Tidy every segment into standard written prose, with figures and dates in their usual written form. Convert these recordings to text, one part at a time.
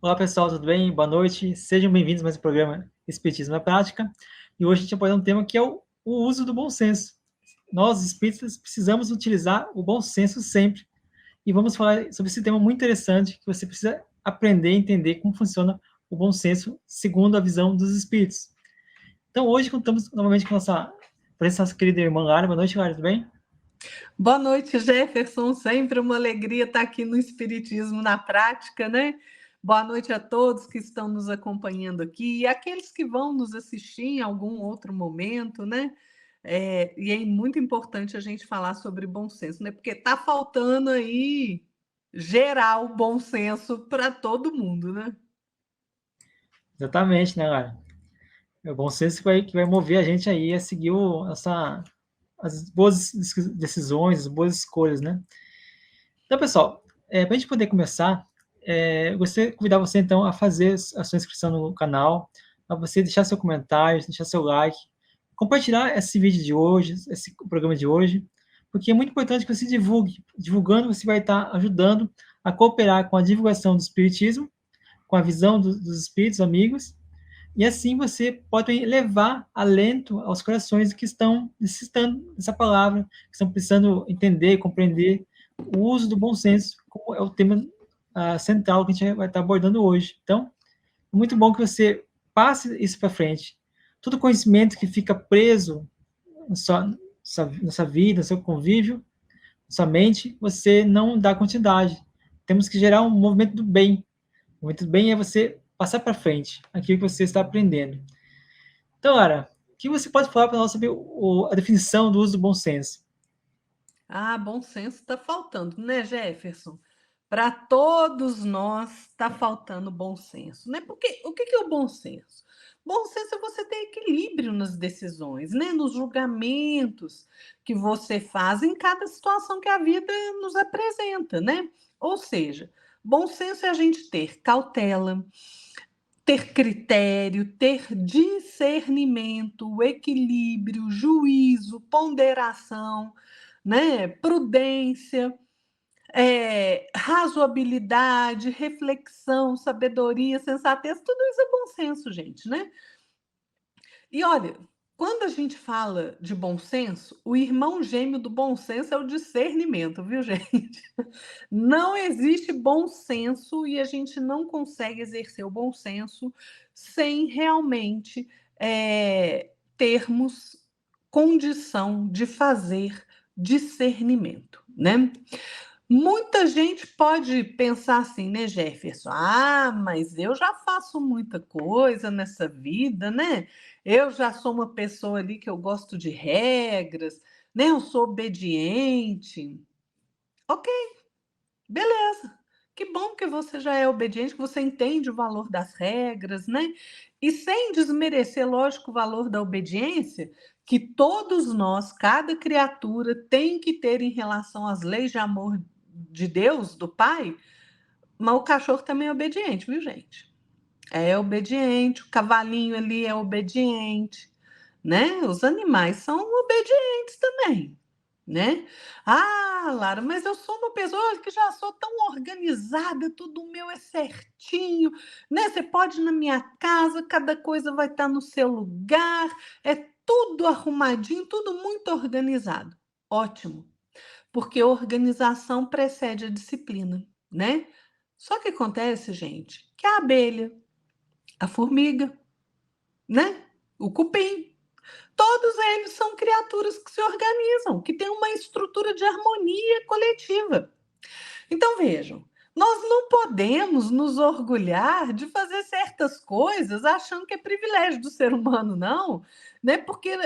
Olá pessoal, tudo bem? Boa noite, sejam bem-vindos a mais um programa Espiritismo na Prática. E hoje a gente vai falar um tema que é o uso do bom senso. Nós, espíritas, precisamos utilizar o bom senso sempre. E vamos falar sobre esse tema muito interessante, que você precisa aprender a entender como funciona o bom senso segundo a visão dos espíritos. Então hoje contamos novamente com a nossa querida irmã Lara. Boa noite, Lara, tudo bem? Boa noite, Jefferson. Sempre uma alegria estar aqui no Espiritismo na Prática, né? Boa noite a todos que estão nos acompanhando aqui e aqueles que vão nos assistir em algum outro momento, né? E é muito importante a gente falar sobre bom senso, né? Porque está faltando aí geral bom senso para todo mundo, né? Exatamente, né, Lara? É o bom senso que vai mover a gente aí a seguir as boas decisões, as boas escolhas, né? Então, pessoal, para a gente poder começar, eu gostaria de convidar você, então, a fazer a sua inscrição no canal, a você deixar seu comentário, deixar seu like, compartilhar esse vídeo de hoje, esse programa de hoje, porque é muito importante que você divulgue. Divulgando, você vai estar ajudando a cooperar com a divulgação do Espiritismo, com a visão dos espíritos amigos, e assim você pode levar alento aos corações que estão necessitando dessa palavra, que estão precisando entender, compreender o uso do bom senso, como é o tema central que a gente vai estar abordando hoje. Então, é muito bom que você passe isso para frente. Todo conhecimento que fica preso na sua vida, no seu convívio, na sua mente, você não dá continuidade. Temos que gerar um movimento do bem. O movimento do bem é você passar para frente aquilo que você está aprendendo. Então, Lara, o que você pode falar para nós sobre a definição do uso do bom senso? Ah, bom senso está faltando, né, Jefferson? Para todos nós está faltando bom senso, né? Porque o que é o bom senso? Bom senso é você ter equilíbrio nas decisões, né? Nos julgamentos que você faz em cada situação que a vida nos apresenta, né? Ou seja, bom senso é a gente ter cautela, ter critério, ter discernimento, equilíbrio, juízo, ponderação, né? Prudência, razoabilidade, reflexão, sabedoria, sensatez, tudo isso é bom senso, gente, né? E olha, quando a gente fala de bom senso, o irmão gêmeo do bom senso é o discernimento, viu, gente? Não existe bom senso e a gente não consegue exercer o bom senso sem realmente termos condição de fazer discernimento, né? Muita gente pode pensar assim, né, Jefferson? Ah, mas eu já faço muita coisa nessa vida, né? Eu já sou uma pessoa ali que eu gosto de regras, né? Eu sou obediente. Ok, beleza. Que bom que você já é obediente, que você entende o valor das regras, né? E sem desmerecer, lógico, o valor da obediência, que todos nós, cada criatura, tem que ter em relação às leis de amor de Deus, do Pai, mas o cachorro também é obediente, viu, gente? É obediente, o cavalinho ali é obediente, né? Os animais são obedientes também, né? Ah, Lara, mas eu sou uma pessoa que já sou tão organizada, tudo meu é certinho, né? Você pode ir na minha casa, cada coisa vai estar no seu lugar, é tudo arrumadinho, tudo muito organizado. Ótimo, porque organização precede a disciplina, né? Só que acontece, gente, que a abelha, a formiga, né? O cupim, todos eles são criaturas que se organizam, que têm uma estrutura de harmonia coletiva. Então vejam, nós não podemos nos orgulhar de fazer certas coisas achando que é privilégio do ser humano, não, né? Porque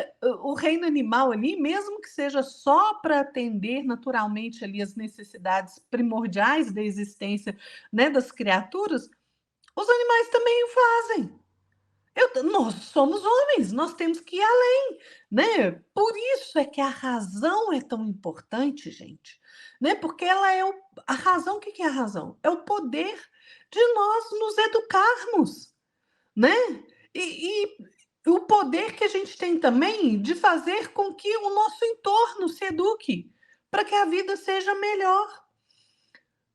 o reino animal ali, mesmo que seja só para atender naturalmente ali as necessidades primordiais da existência, né, das criaturas, os animais também o fazem. Nós somos homens, nós temos que ir além, né? Por isso é que a razão é tão importante, gente, né? Porque ela é a razão. O que é a razão? É o poder de nós nos educarmos, né? E o poder que a gente tem também de fazer com que o nosso entorno se eduque para que a vida seja melhor.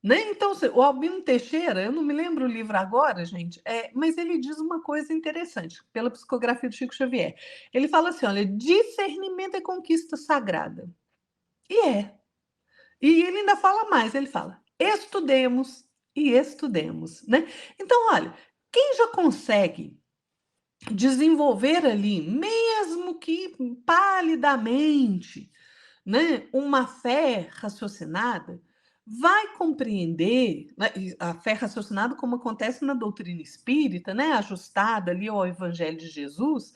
Né? Então, o Albino Teixeira, eu não me lembro o livro agora, gente, mas ele diz uma coisa interessante, pela psicografia do Chico Xavier. Ele fala assim: olha, discernimento é conquista sagrada. E é. E ele ainda fala mais, ele fala: estudemos e estudemos, né? Então, olha, quem já consegue desenvolver ali, mesmo que palidamente, né, uma fé raciocinada, vai compreender, né, a fé raciocinada como acontece na doutrina espírita, né, ajustada ali ao Evangelho de Jesus,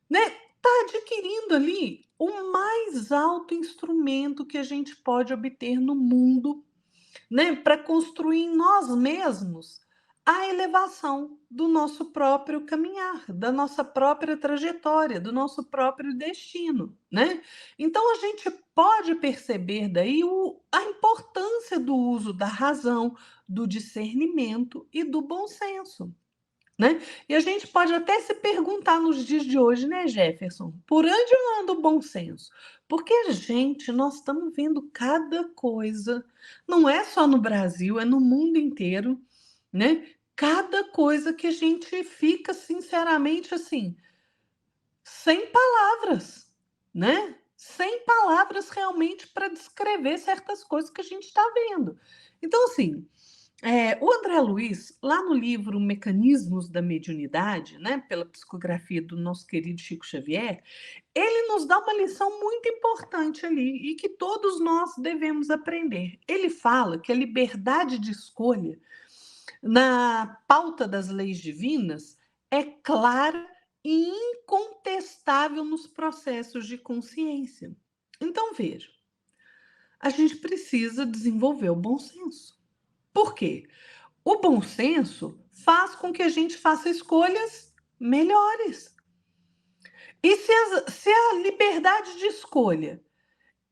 né, está adquirindo ali o mais alto instrumento que a gente pode obter no mundo, né, para construir em nós mesmos a elevação do nosso próprio caminhar, da nossa própria trajetória, do nosso próprio destino, né? Então a gente pode perceber daí a importância do uso da razão, do discernimento e do bom senso. Né? E a gente pode até se perguntar nos dias de hoje, né, Jefferson? Por onde anda o bom senso? Porque, gente, nós estamos vendo cada coisa, não é só no Brasil, é no mundo inteiro, né? Cada coisa que a gente fica, sinceramente, assim, sem palavras, né? Sem palavras realmente para descrever certas coisas que a gente está vendo. Então, assim, o André Luiz, lá no livro Mecanismos da Mediunidade, né, pela psicografia do nosso querido Chico Xavier, ele nos dá uma lição muito importante ali e que todos nós devemos aprender. Ele fala que a liberdade de escolha na pauta das leis divinas é clara e incontestável nos processos de consciência. Então, veja, a gente precisa desenvolver o bom senso. Por quê? O bom senso faz com que a gente faça escolhas melhores. E se a liberdade de escolha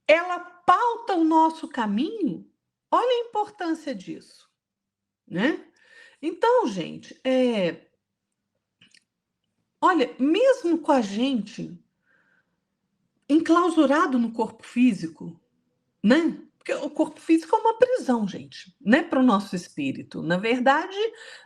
ela pauta o nosso caminho, olha a importância disso, né? Então, gente, olha, mesmo com a gente enclausurado no corpo físico, né? Porque o corpo físico é uma prisão, gente, né, para o nosso espírito. Na verdade,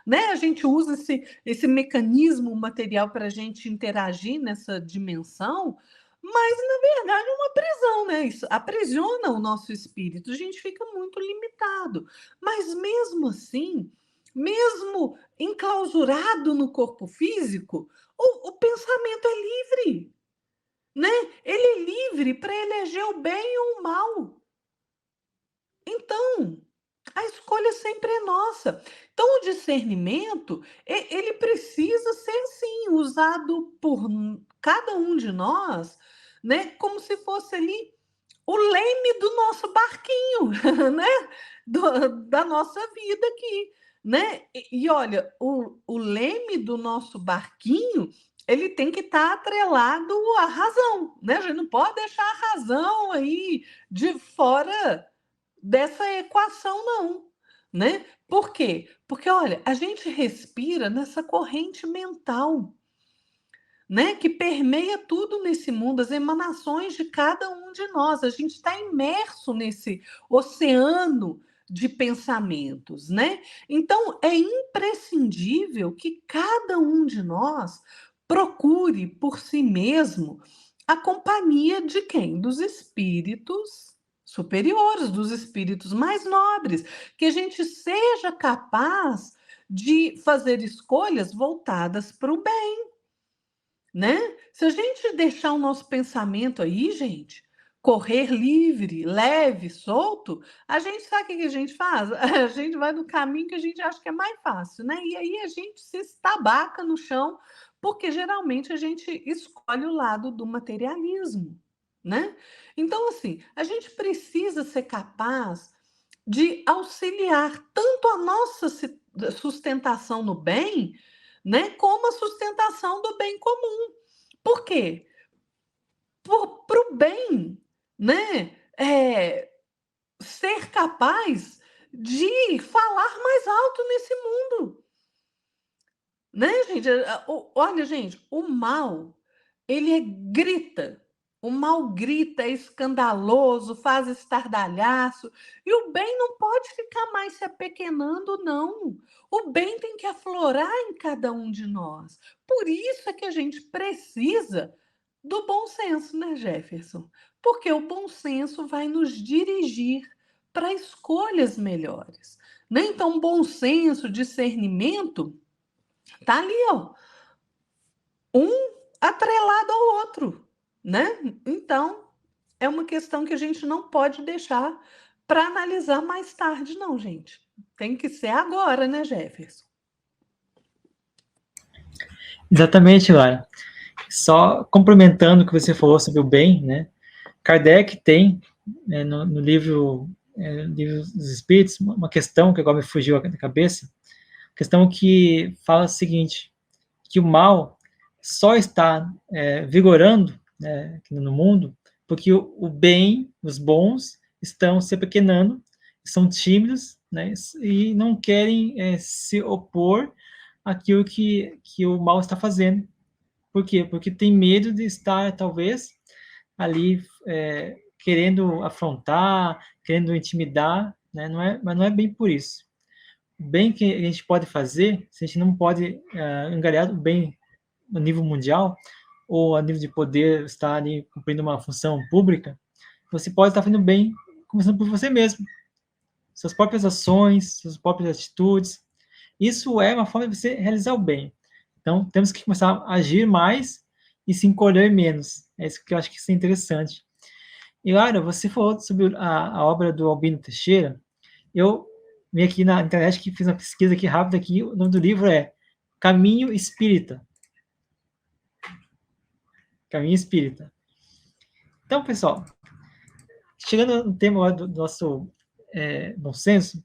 né, a gente usa esse mecanismo material para a gente interagir nessa dimensão, mas na verdade é uma prisão, né? Isso aprisiona o nosso espírito, a gente fica muito limitado. Mas mesmo assim, mesmo enclausurado no corpo físico, o pensamento é livre, né? Ele é livre para eleger o bem ou o mal. Então, a escolha sempre é nossa. Então, o discernimento, ele precisa ser, sim, usado por cada um de nós, né, como se fosse ali o leme do nosso barquinho, né, da nossa vida aqui, né? E olha, o leme do nosso barquinho, ele tem que estar atrelado à razão, né? A gente não pode deixar a razão aí de fora dessa equação, não, né? Por quê? Porque, olha, a gente respira nessa corrente mental, né? Que permeia tudo nesse mundo, as emanações de cada um de nós. A gente está imerso nesse oceano de pensamentos, né? Então, é imprescindível que cada um de nós procure por si mesmo a companhia de quem? Dos espíritos superiores, dos espíritos mais nobres, que a gente seja capaz de fazer escolhas voltadas para o bem, né? Se a gente deixar o nosso pensamento aí, gente, correr livre, leve, solto, a gente sabe o que a gente faz? A gente vai no caminho que a gente acha que é mais fácil, né? E aí a gente se estabaca no chão, porque geralmente a gente escolhe o lado do materialismo, né? Então, assim, a gente precisa ser capaz de auxiliar tanto a nossa sustentação no bem, né, como a sustentação do bem comum. Por quê? Para o bem, né? Ser capaz de falar mais alto nesse mundo, né, gente? Olha, gente, o mal, ele grita. O mal grita, é escandaloso, faz estardalhaço. E o bem não pode ficar mais se apequenando, não. O bem tem que aflorar em cada um de nós. Por isso é que a gente precisa do bom senso, né, Jefferson? Porque o bom senso vai nos dirigir para escolhas melhores. Né? Então, bom senso, discernimento, tá ali, ó, um atrelado ao outro, né? Então, é uma questão que a gente não pode deixar para analisar mais tarde, não, gente. Tem que ser agora, né, Jefferson? Exatamente, Lara. Só complementando o que você falou sobre o bem, né? Kardec tem, né, no livro dos Espíritos, uma questão que agora me fugiu da cabeça, questão que fala o seguinte, que o mal só está vigorando, né, aqui no mundo porque o bem, os bons, estão se apequenando, são tímidos, né, e não querem se opor àquilo que o mal está fazendo. Por quê? Porque tem medo de estar, talvez, ali querendo afrontar, querendo intimidar, né? Mas não é bem por isso. O bem que a gente pode fazer, se a gente não pode angariar o bem no nível mundial, ou a nível de poder estar ali cumprindo uma função pública, você pode estar fazendo bem começando por você mesmo. Suas próprias ações, suas próprias atitudes. Isso é uma forma de você realizar o bem. Então, temos que começar a agir mais e se encolher menos. É isso que eu acho que isso é interessante. E, Lara, você falou sobre a obra do Albino Teixeira. Eu vi aqui na internet que fiz uma pesquisa aqui rápida aqui. O nome do livro é Caminho Espírita. Caminho Espírita. Então, pessoal, chegando no tema do nosso bom senso,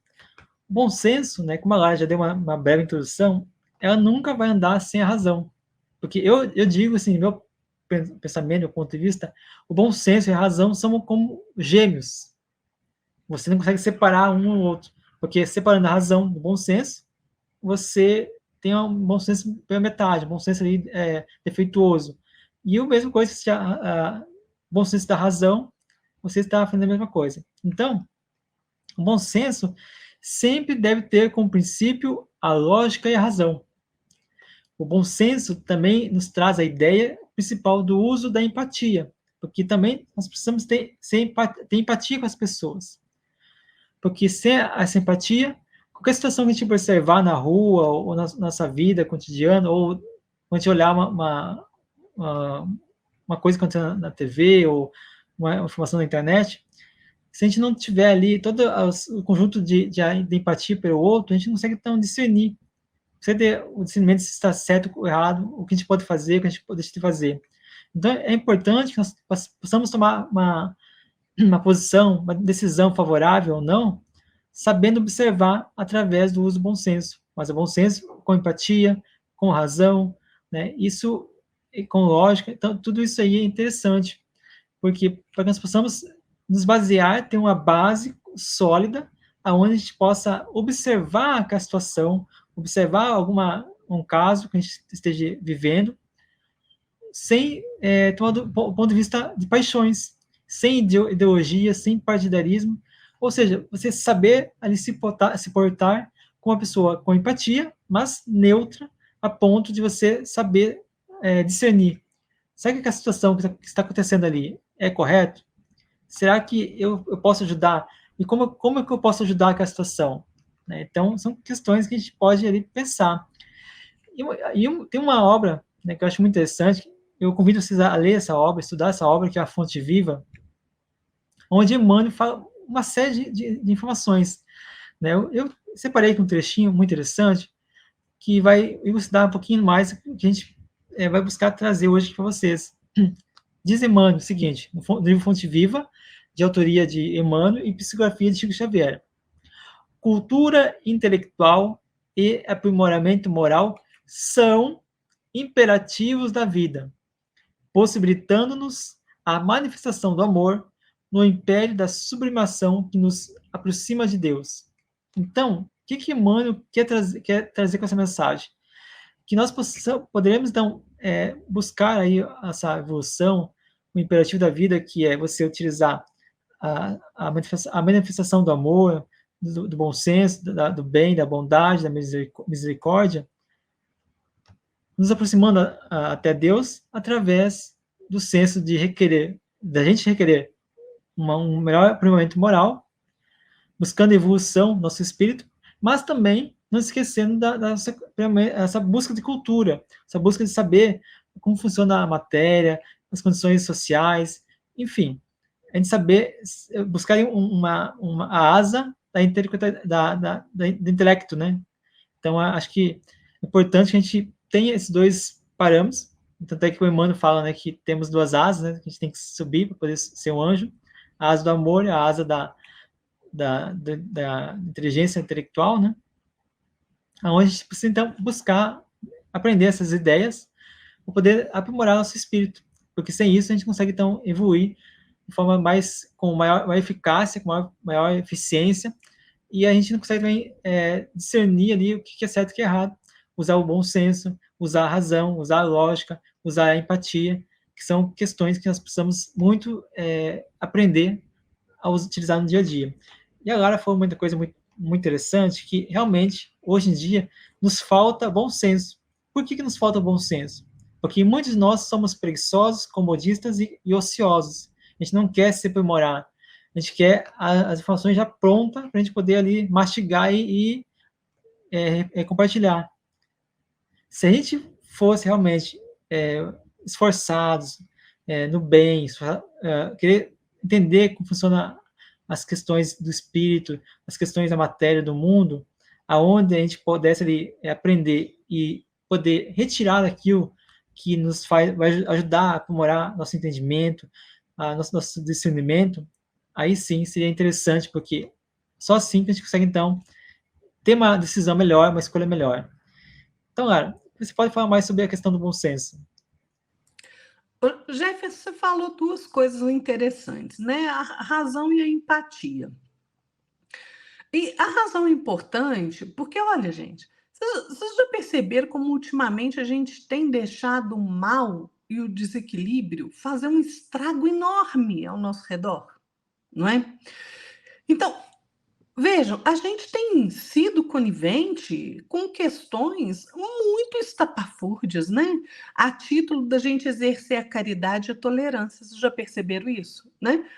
bom senso, né, como a Lara já deu uma breve introdução, ela nunca vai andar sem a razão. Porque eu digo assim, meu pensamento, meu ponto de vista, o bom senso e a razão são como gêmeos. Você não consegue separar um ou outro. Porque separando a razão do bom senso, você tem um bom senso pela metade, um bom senso ali defeituoso. E o mesmo coisa, se a bom senso da razão, você está fazendo a mesma coisa. Então, o bom senso sempre deve ter como princípio a lógica e a razão. O bom senso também nos traz a ideia principal do uso da empatia, porque também nós precisamos ter empatia com as pessoas. Porque sem essa empatia, qualquer situação que a gente observar na rua, ou na nossa vida cotidiana, ou quando a gente olhar uma coisa que acontece na TV, ou uma informação na internet, se a gente não tiver ali todo o conjunto de empatia pelo outro, a gente não consegue então discernir. Você ter o discernimento se está certo ou errado, o que a gente pode fazer, o que a gente pode deixar de fazer. Então, é importante que nós possamos tomar uma posição, uma decisão favorável ou não, sabendo observar através do uso do bom senso. Mas o bom senso com empatia, com razão, né? Isso com lógica. Então, tudo isso aí é interessante, porque para que nós possamos nos basear, ter uma base sólida, aonde a gente possa observar a situação, observar um caso que a gente esteja vivendo, sem tomar do ponto de vista de paixões, sem ideologia, sem partidarismo, ou seja, você saber ali se portar com uma pessoa com empatia, mas neutra, a ponto de você saber discernir. Será que a situação que está acontecendo ali é correta? Será que eu posso ajudar? E como é que eu posso ajudar com a situação? Né? Então, são questões que a gente pode ali pensar. Tem uma obra, né, que eu acho muito interessante, eu convido vocês a ler essa obra, estudar essa obra, que é A Fonte Viva, onde Emmanuel fala uma série de informações. Né? Eu separei aqui um trechinho muito interessante, que vai ilustrar um pouquinho mais o que a gente vai buscar trazer hoje para vocês. Diz Emmanuel o seguinte, no livro Fonte Viva, de autoria de Emmanuel e psicografia de Chico Xavier. Cultura intelectual e aprimoramento moral são imperativos da vida, possibilitando-nos a manifestação do amor no império da sublimação que nos aproxima de Deus. Então, o que Emmanuel quer trazer com essa mensagem? Que nós poderemos, então, buscar aí essa evolução, o imperativo da vida, que é você utilizar a manifestação do amor, do bom senso, do bem, da bondade, da misericórdia, nos aproximando até Deus através do senso de requerer, da gente requerer um melhor aprimoramento moral, buscando a evolução do nosso espírito, mas também não esquecendo essa busca de cultura, essa busca de saber como funciona a matéria, as condições sociais, enfim, a gente saber buscar a asa do intelecto, né? Então, acho que é importante que a gente tenha esses dois parâmetros, tanto é que o Emmanuel fala, né, que temos duas asas, né, que a gente tem que subir para poder ser um anjo, a asa do amor e a asa da inteligência intelectual, né, onde a gente precisa, então, buscar aprender essas ideias para poder aprimorar nosso espírito, porque sem isso a gente consegue, então, evoluir de forma com maior eficácia, com maior eficiência, e a gente não consegue também discernir ali o que é certo e o que é errado, usar o bom senso, usar a razão, usar a lógica, usar a empatia, que são questões que nós precisamos muito aprender a utilizar no dia a dia. E agora foi muita coisa muito interessante, que realmente, hoje em dia, nos falta bom senso. Por que nos falta bom senso? Porque muitos de nós somos preguiçosos, comodistas e ociosos. A gente não quer se aprimorar. A gente quer as informações já prontas para a gente poder ali mastigar e compartilhar. Se a gente fosse realmente esforçados no bem, querer entender como funciona as questões do espírito, as questões da matéria do mundo, aonde a gente pudesse ali aprender e poder retirar aquilo que vai ajudar a aprimorar nosso entendimento, nosso discernimento, aí sim seria interessante, porque só assim que a gente consegue, então, ter uma decisão melhor, uma escolha melhor. Então, Lara, você pode falar mais sobre a questão do bom senso? Jefferson, você falou duas coisas interessantes, né? A razão e a empatia. E a razão é importante porque, olha, gente, vocês já perceberam como ultimamente a gente tem deixado o mal e o desequilíbrio fazer um estrago enorme ao nosso redor, não é? Então, vejam, a gente tem sido conivente com questões muito estapafúrdias, né? A título da gente exercer a caridade e a tolerância. Vocês já perceberam isso, né?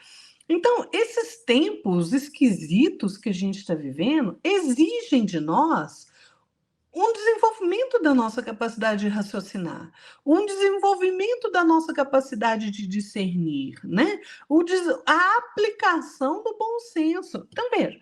Então, esses tempos esquisitos que a gente está vivendo exigem de nós um desenvolvimento da nossa capacidade de raciocinar, um desenvolvimento da nossa capacidade de discernir, né? A aplicação do bom senso. Então, veja,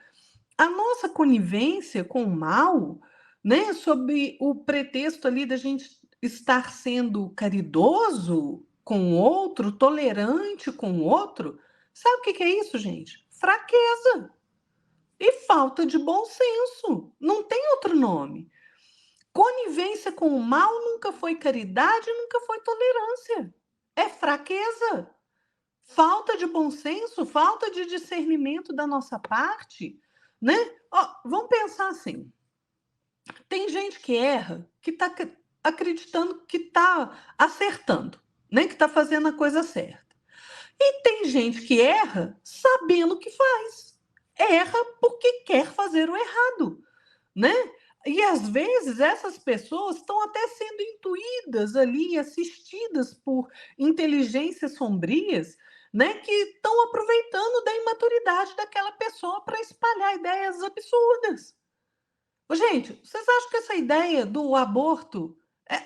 a nossa conivência com o mal, né, sob o pretexto ali da gente estar sendo caridoso com o outro, tolerante com o outro, sabe o que é isso, gente? Fraqueza e falta de bom senso. Não tem outro nome. Conivência com o mal nunca foi caridade, nunca foi tolerância. É fraqueza. Falta de bom senso, falta de discernimento da nossa parte, né? Vamos pensar assim. Tem gente que erra, que está acreditando que está acertando, né? Que está fazendo a coisa certa. E tem gente que erra sabendo o que faz. Erra porque quer fazer o errado, né? E às vezes essas pessoas estão até sendo intuídas ali, assistidas por inteligências sombrias, né, que estão aproveitando da imaturidade daquela pessoa para espalhar ideias absurdas. Gente, vocês acham que essa ideia do aborto,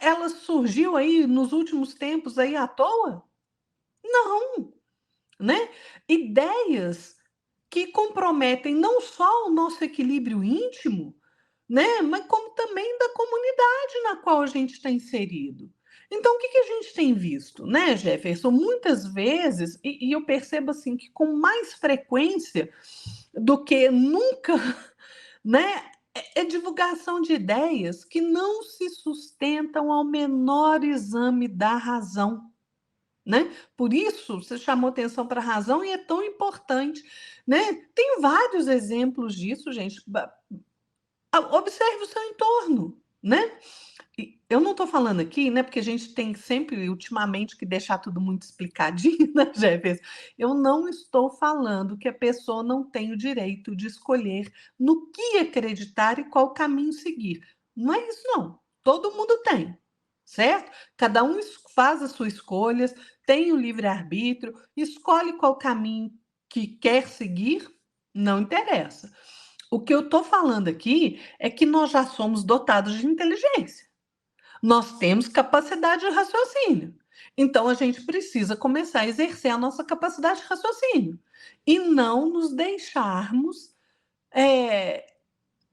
ela surgiu aí nos últimos tempos aí à toa? Não, né? Ideias que comprometem não só o nosso equilíbrio íntimo, né, mas como também da comunidade na qual a gente está inserido. Então, o que a gente tem visto, né, Jefferson? Muitas vezes, e eu percebo assim que com mais frequência do que nunca, né, é divulgação de ideias que não se sustentam ao menor exame da razão. Né? Por isso, você chamou atenção para a razão e é tão importante. Né? Tem vários exemplos disso, gente. Observe o seu entorno. Né? eu não estou falando aqui, né, porque a gente tem sempre, ultimamente, que deixar tudo muito explicadinho, né, Jefferson? Eu não estou falando que a pessoa não tem o direito de escolher no que acreditar e qual caminho seguir. Não é isso, não. Todo mundo tem, certo? Cada um faz as suas escolhas, tem o livre-arbítrio, escolhe qual caminho que quer seguir, não interessa. O que eu estou falando aqui é que nós já somos dotados de inteligência. Nós temos capacidade de raciocínio. Então, a gente precisa começar a exercer a nossa capacidade de raciocínio e não nos deixarmos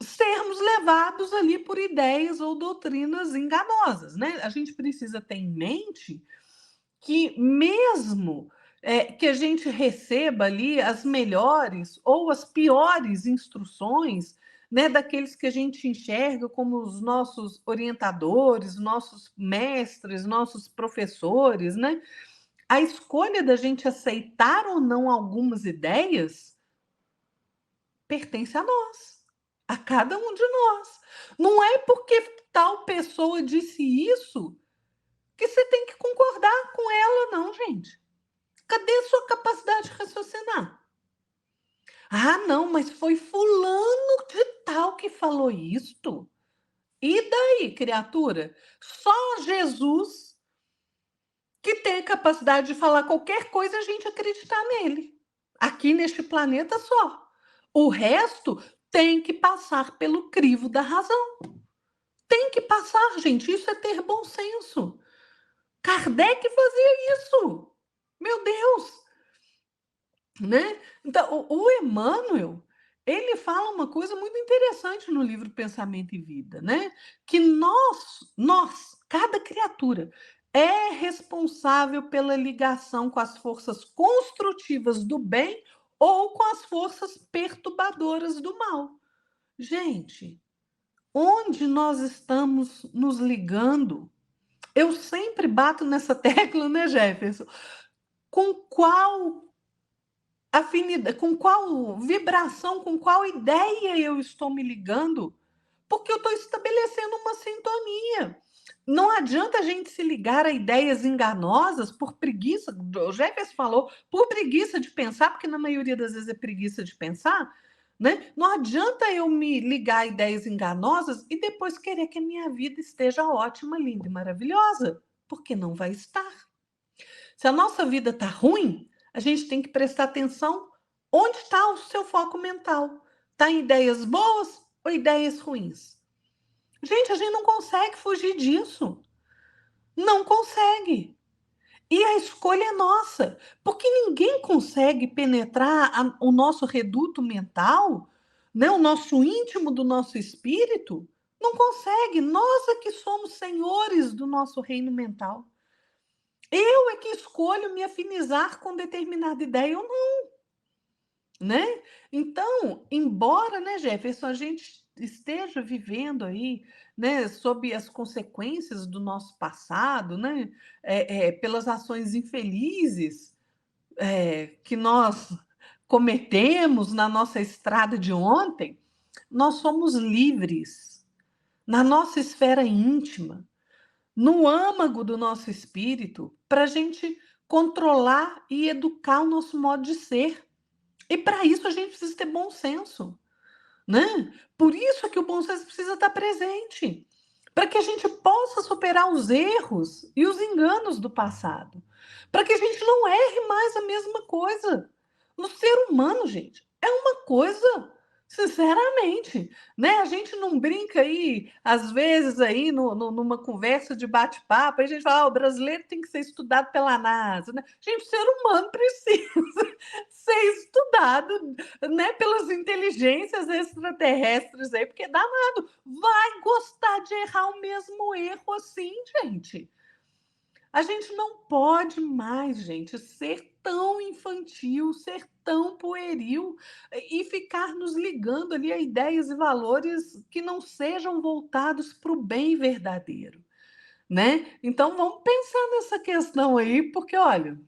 sermos levados ali por ideias ou doutrinas enganosas, né? A gente precisa ter em mente que mesmo que a gente receba ali as melhores ou as piores instruções, né, daqueles que a gente enxerga como os nossos orientadores, nossos mestres, nossos professores, né? A escolha da gente aceitar ou não algumas ideias pertence a nós, a cada um de nós. Não é porque tal pessoa disse isso que você tem que concordar com ela, não, gente. Cadê a sua capacidade de raciocinar? Ah, não, mas foi fulano de tal que falou isto. E daí, criatura? Só Jesus que tem a capacidade de falar qualquer coisa e a gente acreditar nele. Aqui neste planeta só. O resto tem que passar pelo crivo da razão. Tem que passar, gente. Isso é ter bom senso. Kardec fazia isso. Meu Deus! Né? Então, o Emmanuel, ele fala uma coisa muito interessante no livro Pensamento e Vida, né? Que nós, cada criatura, é responsável pela ligação com as forças construtivas do bem ou com as forças perturbadoras do mal. Gente, onde nós estamos nos ligando? Eu sempre bato nessa tecla, né, Jefferson? Com qual afinidade, com qual vibração, com qual ideia eu estou me ligando, porque eu estou estabelecendo uma sintonia. Não adianta a gente se ligar a ideias enganosas por preguiça, o Jefferson falou, por preguiça de pensar, porque na maioria das vezes é preguiça de pensar, né? Não adianta eu me ligar a ideias enganosas e depois querer que a minha vida esteja ótima, linda e maravilhosa, porque não vai estar. Se a nossa vida está ruim, a gente tem que prestar atenção onde está o seu foco mental. Está em ideias boas ou ideias ruins? Gente, a gente não consegue fugir disso. Não consegue. E a escolha é nossa, porque ninguém consegue penetrar o nosso reduto mental, né? O nosso íntimo do nosso espírito. Não consegue. Nós é que somos senhores do nosso reino mental. Eu é que escolho me afinizar com determinada ideia ou não, né? Então, embora, né, Jefferson, a gente esteja vivendo aí, né, sob as consequências do nosso passado, né, pelas ações infelizes que nós cometemos na nossa estrada de ontem, nós somos livres na nossa esfera íntima, no âmago do nosso espírito, para a gente controlar e educar o nosso modo de ser. E para isso a gente precisa ter bom senso, né? Por isso é que o bom senso precisa estar presente, para que a gente possa superar os erros e os enganos do passado, para que a gente não erre mais a mesma coisa. No ser humano, gente, é uma coisa, sinceramente, né? A gente não brinca aí, às vezes, aí, numa conversa de bate-papo, a gente fala, o brasileiro tem que ser estudado pela NASA, né? Gente, o ser humano precisa ser estudado, né, pelas inteligências extraterrestres aí, porque danado, vai gostar de errar o mesmo erro assim, gente. A gente não pode mais, gente, ser tão infantil, ser tão pueril e ficar nos ligando ali a ideias e valores que não sejam voltados para o bem verdadeiro, né? Então vamos pensar nessa questão aí, porque olha,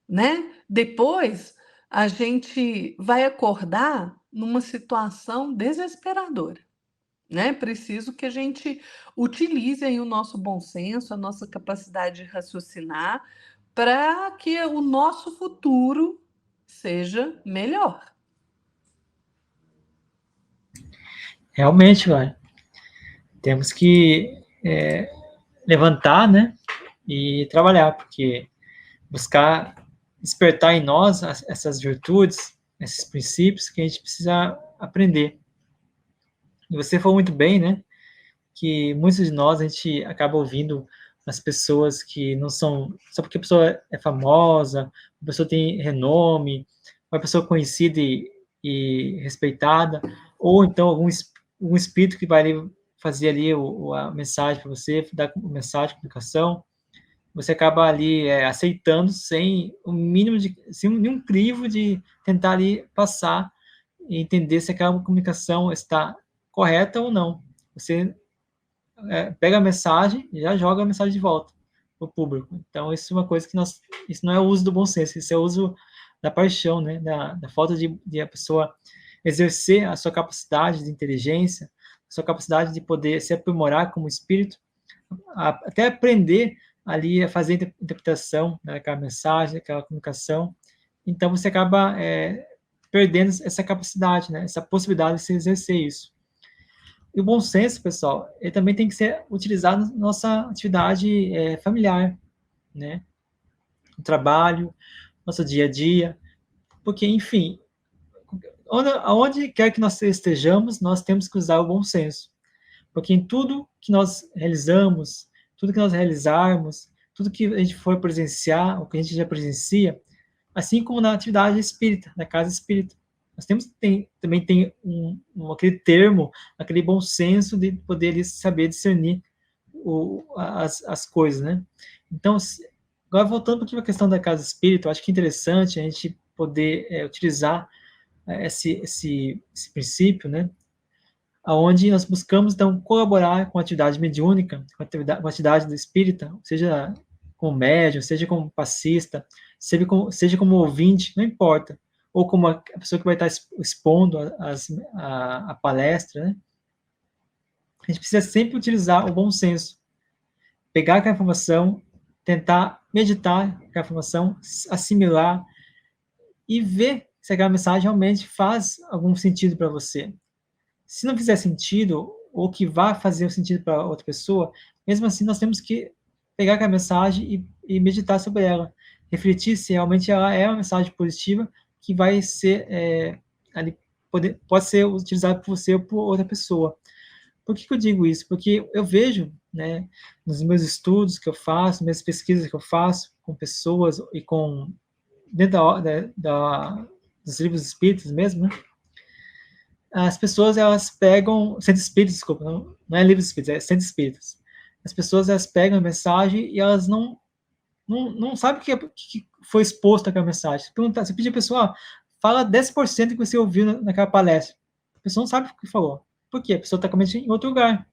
né? Depois a gente vai acordar numa situação desesperadora. né? Preciso que a gente utilize aí o nosso bom senso, a nossa capacidade de raciocinar, para que o nosso futuro seja melhor. Realmente, vai. Temos que levantar, né? E trabalhar, porque buscar despertar em nós essas virtudes, esses princípios que a gente precisa aprender. E você falou muito bem, né? Que muitos de nós a gente acaba ouvindo as pessoas que não são só porque a pessoa é famosa, a pessoa tem renome, uma pessoa conhecida e respeitada, ou então um espírito que vai ali fazer ali a mensagem para você, dar a mensagem, a comunicação, você acaba ali aceitando sem o mínimo de, sem nenhum crivo de tentar ali passar e entender se aquela comunicação está correta ou não. Você pega a mensagem e já joga a mensagem de volta para o público. Então, isso é uma coisa que isso não é o uso do bom senso, isso é o uso da paixão, né? Da falta de a pessoa exercer a sua capacidade de inteligência, a sua capacidade de poder se aprimorar como espírito, até aprender ali a fazer a interpretação daquela mensagem, daquela comunicação. Então, você acaba perdendo essa capacidade, né? Essa possibilidade de se exercer isso. E o bom senso, pessoal, ele também tem que ser utilizado na nossa atividade familiar, né? No trabalho, nosso dia a dia, porque, enfim, aonde quer que nós estejamos, nós temos que usar o bom senso, porque em tudo que nós realizamos, tudo que nós realizarmos, tudo que a gente for presenciar, o que a gente já presencia, assim como na atividade espírita, na casa espírita. Nós também tem aquele termo, aquele bom senso de poder saber discernir as coisas, né? Então, agora voltando um pouquinho para a questão da casa espírita, eu acho que é interessante a gente poder utilizar esse princípio, né? Onde nós buscamos, então, colaborar com a atividade mediúnica, com a atividade do espírita, seja como médium, seja como passista, seja como ouvinte, não importa, ou como a pessoa que vai estar expondo a palestra, né? A gente precisa sempre utilizar o bom senso, pegar aquela informação, tentar meditar aquela informação, assimilar e ver se aquela mensagem realmente faz algum sentido para você. Se não fizer sentido, ou que vá fazer sentido para outra pessoa, mesmo assim nós temos que pegar aquela mensagem e meditar sobre ela, refletir se realmente ela é uma mensagem positiva que vai ser ali, pode ser utilizada por você ou por outra pessoa. Por que eu digo isso? Porque eu vejo, né, nos meus estudos que eu faço, minhas pesquisas que eu faço com pessoas e com dentro dos livros espíritas mesmo, né, as pessoas, elas pegam, centros espíritas, desculpa, não é livros espíritas, é centros espíritas. As pessoas, elas pegam a mensagem e elas não sabem o que foi exposto naquela mensagem. Você pedir a pessoa, fala 10% que você ouviu naquela palestra. A pessoa não sabe o que falou. Por quê? A pessoa está com a mente em outro lugar.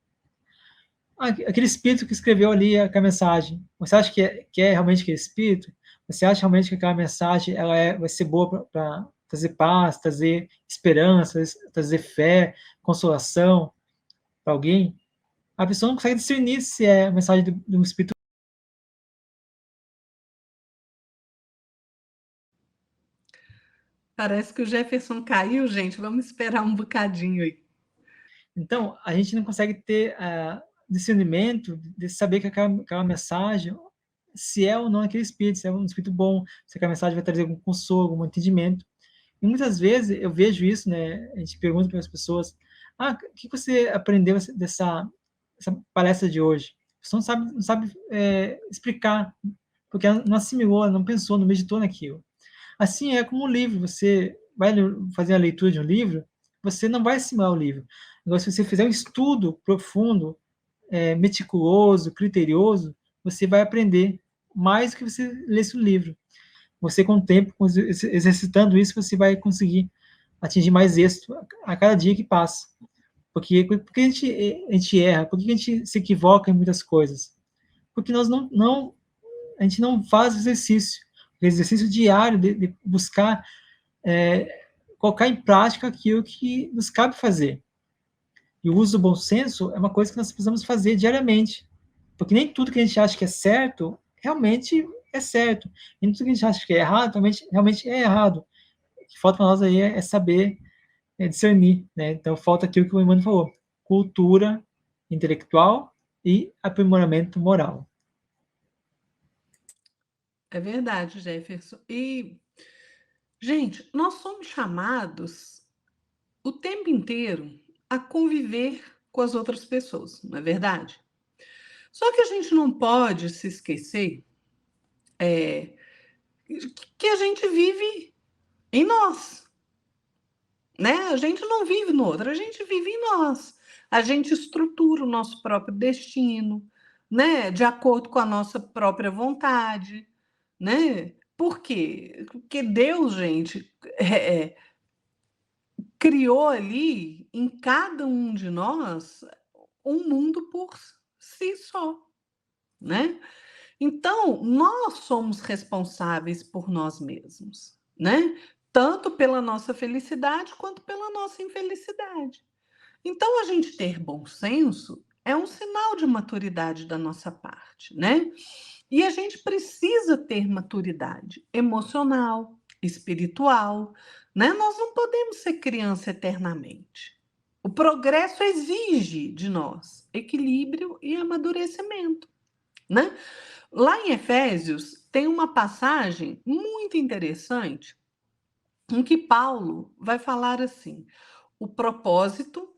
Aquele espírito que escreveu ali aquela mensagem, você acha que é realmente aquele espírito? Você acha realmente que aquela mensagem vai ser boa para trazer paz, trazer esperança, trazer fé, consolação para alguém? A pessoa não consegue discernir se é a mensagem de um espírito. Parece que o Jefferson caiu, gente. Vamos esperar um bocadinho aí. Então, a gente não consegue ter discernimento de saber que aquela mensagem, se é ou não aquele espírito, se é um espírito bom, se aquela mensagem vai trazer algum consolo, algum entendimento. E muitas vezes eu vejo isso, né? A gente pergunta para as pessoas: o que você aprendeu dessa palestra de hoje? A pessoa não sabe explicar, porque ela não assimilou, ela não pensou, não meditou naquilo. Assim é como um livro, você vai fazer a leitura de um livro, você não vai assimilar o livro. Agora, se você fizer um estudo profundo, meticuloso, criterioso, você vai aprender mais do que você lesse o livro. Você, com o tempo, exercitando isso, você vai conseguir atingir mais êxito a cada dia que passa. Porque a gente erra? Por que a gente se equivoca em muitas coisas? Porque a gente não faz exercício diário de buscar colocar em prática aquilo que nos cabe fazer. E o uso do bom senso é uma coisa que nós precisamos fazer diariamente. Porque nem tudo que a gente acha que é certo, realmente é certo. E nem tudo que a gente acha que é errado, realmente é errado. O que falta para nós aí é saber discernir, né? Então, falta aquilo que o Emmanuel falou. Cultura intelectual e aprimoramento moral. É verdade, Jefferson. E, gente, nós somos chamados o tempo inteiro a conviver com as outras pessoas, não é verdade? Só que a gente não pode se esquecer é, que a gente vive em nós, né? A gente não vive no outro, a gente vive em nós. A gente estrutura o nosso próprio destino, né? De acordo com a nossa própria vontade, né? Por quê? Porque Deus, gente, criou ali em cada um de nós um mundo por si só, né? Então, nós somos responsáveis por nós mesmos, né? Tanto pela nossa felicidade quanto pela nossa infelicidade. Então, a gente ter bom senso é um sinal de maturidade da nossa parte, né? E a gente precisa ter maturidade emocional, espiritual, né? Nós não podemos ser criança eternamente. O progresso exige de nós equilíbrio e amadurecimento, né? Lá em Efésios tem uma passagem muito interessante em que Paulo vai falar assim: o propósito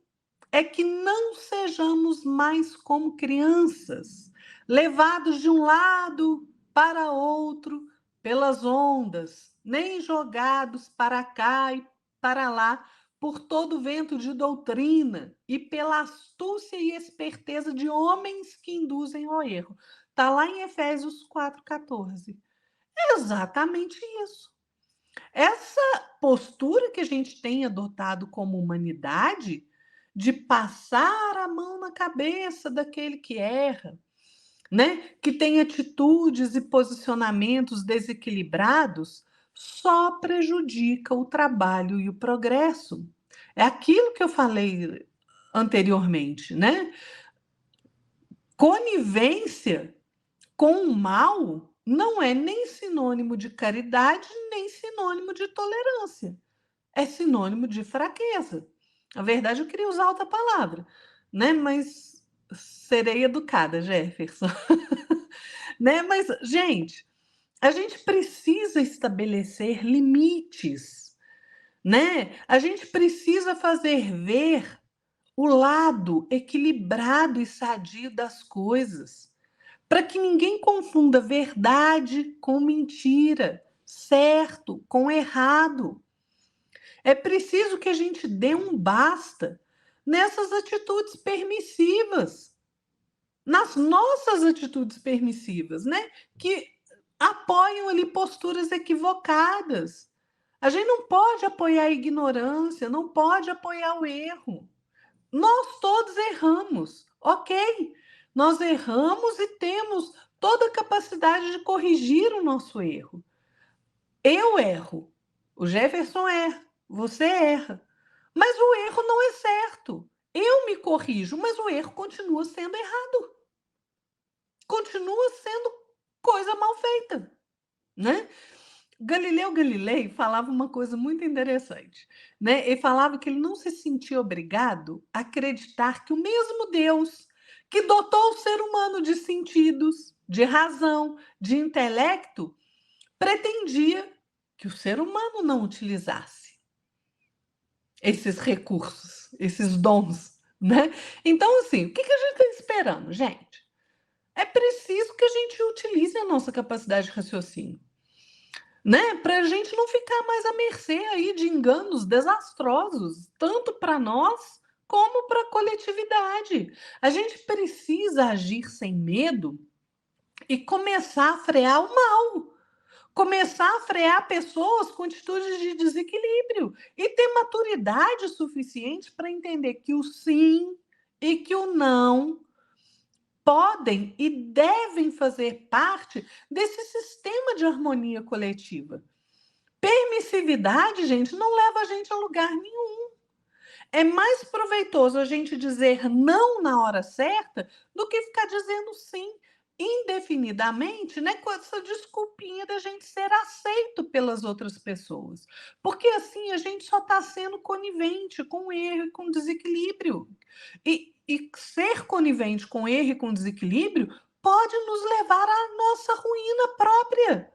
é que não sejamos mais como crianças, levados de um lado para outro pelas ondas, nem jogados para cá e para lá por todo vento de doutrina e pela astúcia e esperteza de homens que induzem ao erro. Está lá em Efésios 4,14. É exatamente isso. Essa postura que a gente tem adotado como humanidade de passar a mão na cabeça daquele que erra, né? Que tem atitudes e posicionamentos desequilibrados, só prejudica o trabalho e o progresso. É aquilo que eu falei anteriormente, né? Conivência com o mal não é nem sinônimo de caridade, nem sinônimo de tolerância. É sinônimo de fraqueza. Na verdade, eu queria usar outra palavra, né? Mas serei educada, Jefferson. Né? Mas, gente, a gente precisa estabelecer limites, né? A gente precisa fazer ver o lado equilibrado e sadio das coisas, para que ninguém confunda verdade com mentira, certo com errado. É preciso que a gente dê um basta nessas atitudes permissivas, nas nossas atitudes permissivas, né? Que apoiam ali posturas equivocadas. A gente não pode apoiar a ignorância, não pode apoiar o erro. Nós todos erramos, ok? Nós erramos e temos toda a capacidade de corrigir o nosso erro. Eu erro, o Jefferson erra, você erra. Mas o erro não é certo. Eu me corrijo, mas o erro continua sendo errado. Continua sendo coisa mal feita, né? Galileu Galilei falava uma coisa muito interessante, né? Ele falava que ele não se sentia obrigado a acreditar que o mesmo Deus que dotou o ser humano de sentidos, de razão, de intelecto, pretendia que o ser humano não utilizasse esses recursos, esses dons, né? Então, assim, o que a gente está esperando, gente? É preciso que a gente utilize a nossa capacidade de raciocínio, né? Para a gente não ficar mais à mercê aí de enganos desastrosos, tanto para nós como para a coletividade. A gente precisa agir sem medo e começar a frear o mal. Começar a frear pessoas com atitudes de desequilíbrio e ter maturidade suficiente para entender que o sim e que o não podem e devem fazer parte desse sistema de harmonia coletiva. Permissividade, gente, não leva a gente a lugar nenhum. É mais proveitoso a gente dizer não na hora certa do que ficar dizendo sim indefinidamente, né, com essa desculpinha da gente ser aceito pelas outras pessoas. Porque assim a gente só está sendo conivente com o erro e com o desequilíbrio. E ser conivente com erro e com desequilíbrio pode nos levar à nossa ruína própria.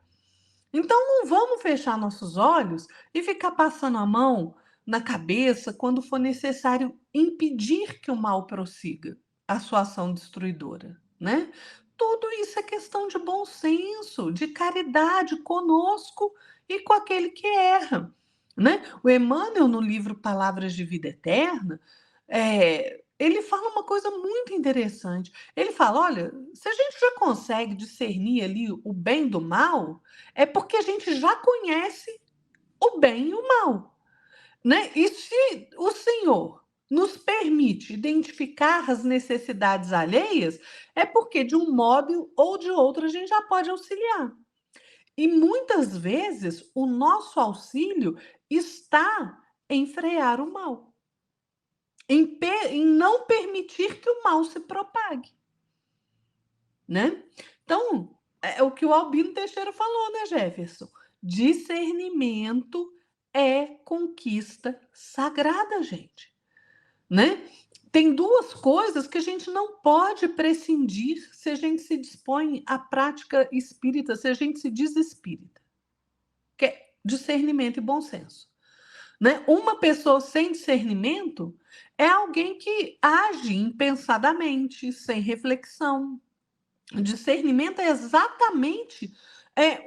Então não vamos fechar nossos olhos e ficar passando a mão na cabeça quando for necessário impedir que o mal prossiga a sua ação destruidora, né? Tudo isso é questão de bom senso, de caridade conosco e com aquele que erra, né? O Emmanuel, no livro Palavras de Vida Eterna, ele fala uma coisa muito interessante. Ele fala: olha, se a gente já consegue discernir ali o bem do mal, é porque a gente já conhece o bem e o mal, né? E se o Senhor nos permite identificar as necessidades alheias, é porque de um modo ou de outro a gente já pode auxiliar. E muitas vezes o nosso auxílio está em frear o mal, em não permitir que o mal se propague, né? Então, é o que o Albino Teixeira falou, né, Jefferson? Discernimento é conquista sagrada, gente, né? Tem duas coisas que a gente não pode prescindir se a gente se dispõe à prática espírita, se a gente se diz espírita, que é discernimento e bom senso, né? Uma pessoa sem discernimento é alguém que age impensadamente, sem reflexão. Discernimento é exatamente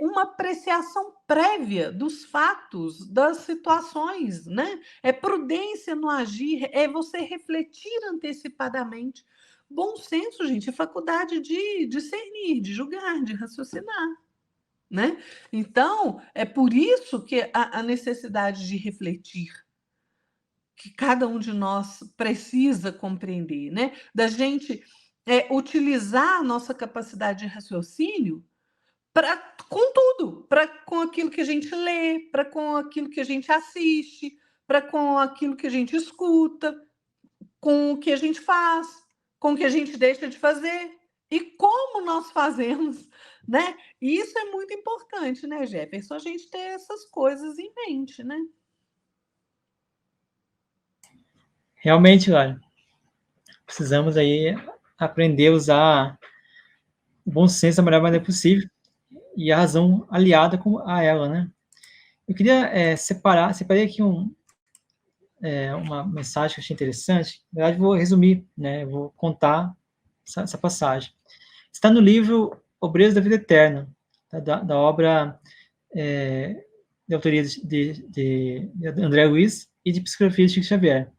uma apreciação prévia dos fatos, das situações, né? É prudência no agir, é você refletir antecipadamente. Bom senso, gente, é faculdade de discernir, de julgar, de raciocinar, né? Então, é por isso que a necessidade de refletir, que cada um de nós precisa compreender, né? Da gente utilizar a nossa capacidade de raciocínio para com tudo, para com aquilo que a gente lê, para com aquilo que a gente assiste, para com aquilo que a gente escuta, com o que a gente faz, com o que a gente deixa de fazer e como nós fazemos, né? E isso é muito importante, né, Jefferson? A gente ter essas coisas em mente, né? Realmente, olha, precisamos aí aprender a usar o bom senso da melhor maneira possível e a razão aliada a ela, né? Eu queria separei aqui uma mensagem que eu achei interessante. Na verdade, vou resumir, né? Vou contar essa passagem. Está no livro Obreiros da Vida Eterna, da obra de autoria de André Luiz e de psicografia de Chico Xavier.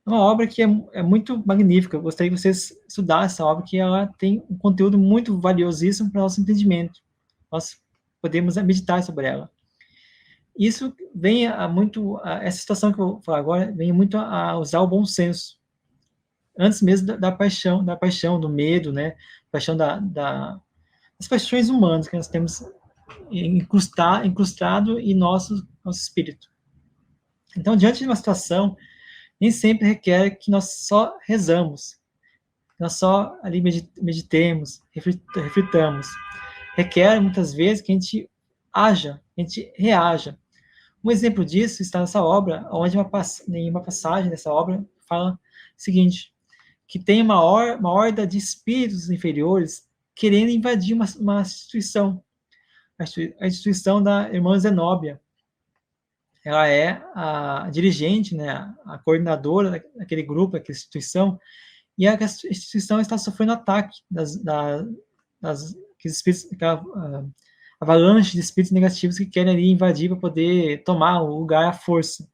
É uma obra que é muito magnífica. Eu gostaria que vocês estudassem essa obra, que ela tem um conteúdo muito valiosíssimo para o nosso entendimento. Nós podemos meditar sobre ela. Isso vem essa situação que eu vou falar agora, vem muito a usar o bom senso. Antes mesmo da paixão, do medo, né? Paixão das paixões humanas que nós temos incrustado em nosso espírito. Então, diante de uma situação, nem sempre requer que nós só rezamos, que nós só ali meditemos, reflitamos. Requer, muitas vezes, que a gente haja, que a gente reaja. Um exemplo disso está nessa obra, onde em uma passagem dessa obra fala o seguinte, que tem uma horda de espíritos inferiores querendo invadir uma instituição, a instituição da irmã Zenóbia. Ela é a dirigente, né, a coordenadora daquele grupo, daquela instituição, e a instituição está sofrendo ataque das espíritos, aquela avalanche de espíritos negativos que querem ali invadir para poder tomar o lugar à força.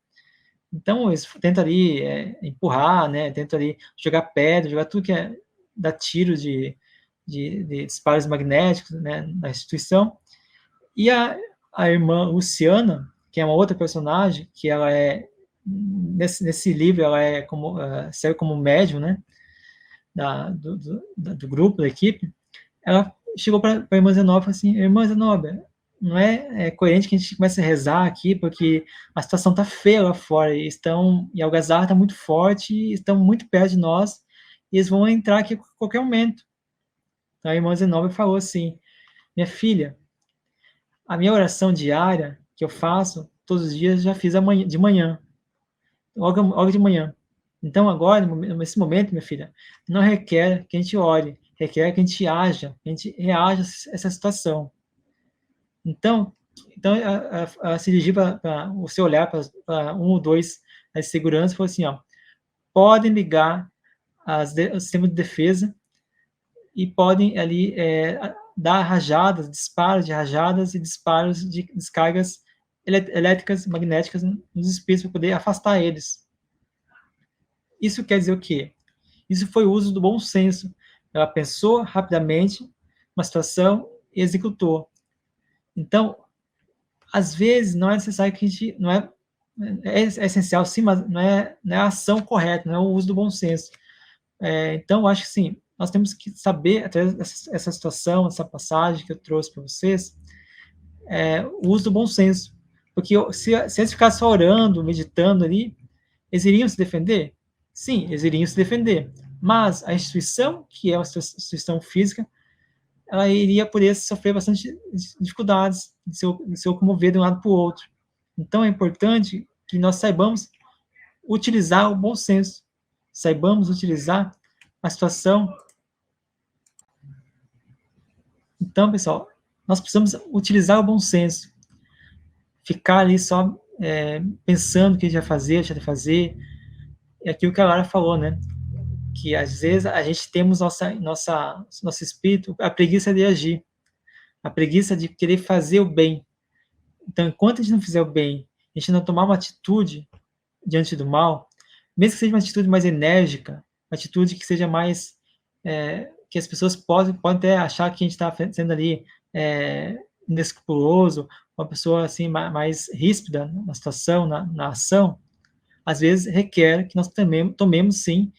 Então, eles tentam ali empurrar, né, tentam ali jogar pedra, jogar tudo que dar tiro de disparos magnéticos, né, na instituição. E a irmã Luciana, que é uma outra personagem, que ela nesse livro, ela serve como médium, né, do grupo, da equipe. Ela chegou para a irmã Zenóbia e falou assim: irmã Zenóbia, não é coerente que a gente comece a rezar aqui, porque a situação está feia lá fora, e a algazarra está muito forte, e estão muito perto de nós, e eles vão entrar aqui a qualquer momento. Então, a irmã Zenobia falou assim, minha filha, a minha oração diária, que eu faço todos os dias, já fiz de manhã, logo de manhã. Então, agora, nesse momento, minha filha, não requer que a gente ore, requer que a gente haja, que a gente reaja a essa situação. Então, a se dirigir para o seu olhar para um ou dois as segurança, falou assim, ó, podem ligar o sistema de defesa e podem ali dar rajadas, disparos de rajadas e disparos de descargas elétricas, magnéticas nos espíritos para poder afastar eles. Isso quer dizer o quê? Isso foi o uso do bom senso. Ela pensou rapidamente uma situação e executou. Então, às vezes, não é necessário que a gente... É essencial, sim, mas não é a ação correta, não é o uso do bom senso. Então, eu acho que, sim, nós temos que saber, através dessa situação, essa passagem que eu trouxe para vocês, o uso do bom senso. Porque se eles ficassem só orando, meditando ali, eles iriam se defender? Sim, eles iriam se defender. Mas a instituição, que é uma instituição física, ela iria poder sofrer bastante dificuldades de se locomover de um lado para o outro. Então, é importante que nós saibamos utilizar o bom senso, saibamos utilizar a situação. Então, pessoal, nós precisamos utilizar o bom senso, ficar ali só pensando o que a gente vai fazer, deixar de fazer, é aquilo que a Lara falou, né? Que às vezes a gente temos nosso espírito, a preguiça de agir, a preguiça de querer fazer o bem. Então, enquanto a gente não fizer o bem, a gente não tomar uma atitude diante do mal, mesmo que seja uma atitude mais enérgica, uma atitude que seja mais... que as pessoas podem até achar que a gente está sendo ali inescrupuloso, uma pessoa assim mais ríspida na situação, na ação, às vezes requer que nós tomemos sim,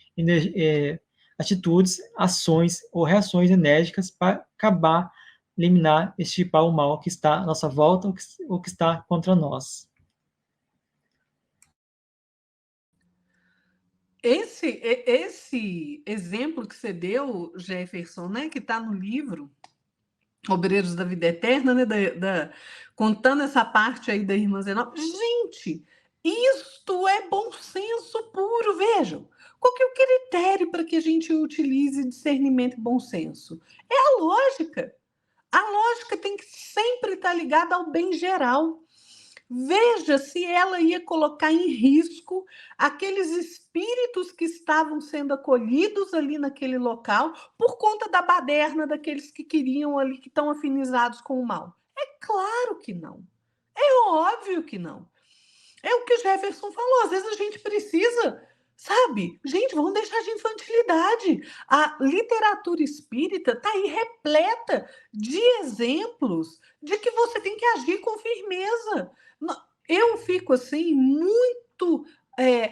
atitudes, ações ou reações enérgicas para acabar, eliminar, extirpar o mal que está à nossa volta ou que está contra nós. Esse exemplo que você deu, Jefferson, né, que está no livro Obreiros da Vida Eterna, né, contando essa parte aí da irmã Zenobia. Gente, isto é bom senso puro, vejam. Qual que é o critério para que a gente utilize discernimento e bom senso? É a lógica. A lógica tem que sempre estar ligada ao bem geral. Veja se ela ia colocar em risco aqueles espíritos que estavam sendo acolhidos ali naquele local por conta da baderna daqueles que queriam ali, que estão afinizados com o mal. É claro que não. É óbvio que não. É o que o Jefferson falou. Às vezes a gente precisa, sabe? Gente, vamos deixar de infantilidade. A literatura espírita está aí repleta de exemplos de que você tem que agir com firmeza. Eu fico assim muito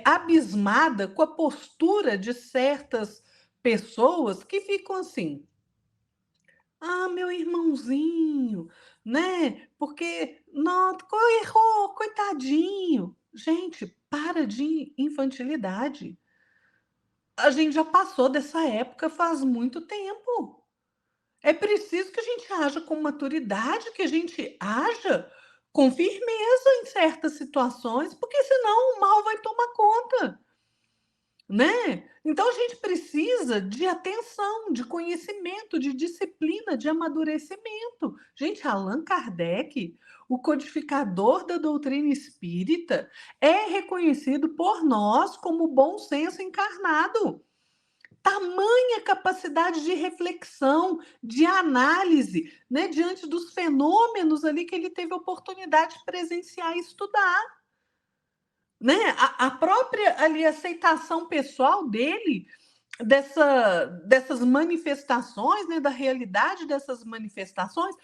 abismada com a postura de certas pessoas que ficam assim. Ah, meu irmãozinho, né? Porque não, errou, coitadinho. Gente, para de infantilidade. A gente já passou dessa época faz muito tempo. É preciso que a gente haja com maturidade, que a gente haja com firmeza em certas situações, porque senão o mal vai tomar conta, né? Então a gente precisa de atenção, de conhecimento, de disciplina, de amadurecimento. Gente, Allan Kardec, o codificador da doutrina espírita, é reconhecido por nós como bom senso encarnado. Tamanha capacidade de reflexão, de análise, né, diante dos fenômenos ali que ele teve a oportunidade de presenciar e estudar. Né? A própria ali, aceitação pessoal dele dessas manifestações, né, da realidade dessas manifestações,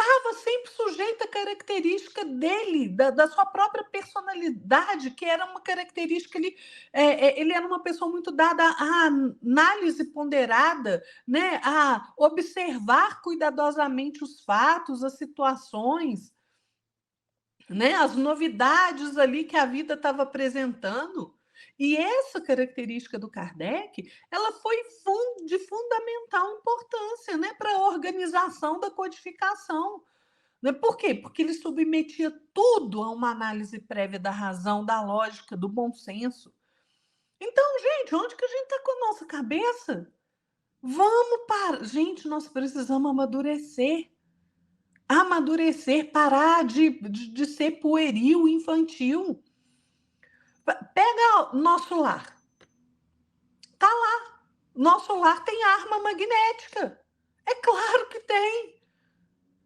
estava sempre sujeito à característica dele, da sua própria personalidade, que era uma característica, ele era uma pessoa muito dada à análise ponderada, né, a observar cuidadosamente os fatos, as situações, né, as novidades ali que a vida estava apresentando. E essa característica do Kardec, ela foi de fundamental importância, né, para a organização da codificação. Né? Por quê? Porque ele submetia tudo a uma análise prévia da razão, da lógica, do bom senso. Então, gente, onde que a gente está com a nossa cabeça? Vamos para... Gente, nós precisamos amadurecer. Amadurecer, parar de ser pueril, infantil. Pega nosso lar. Tá lá. Nosso lar tem arma magnética. É claro que tem.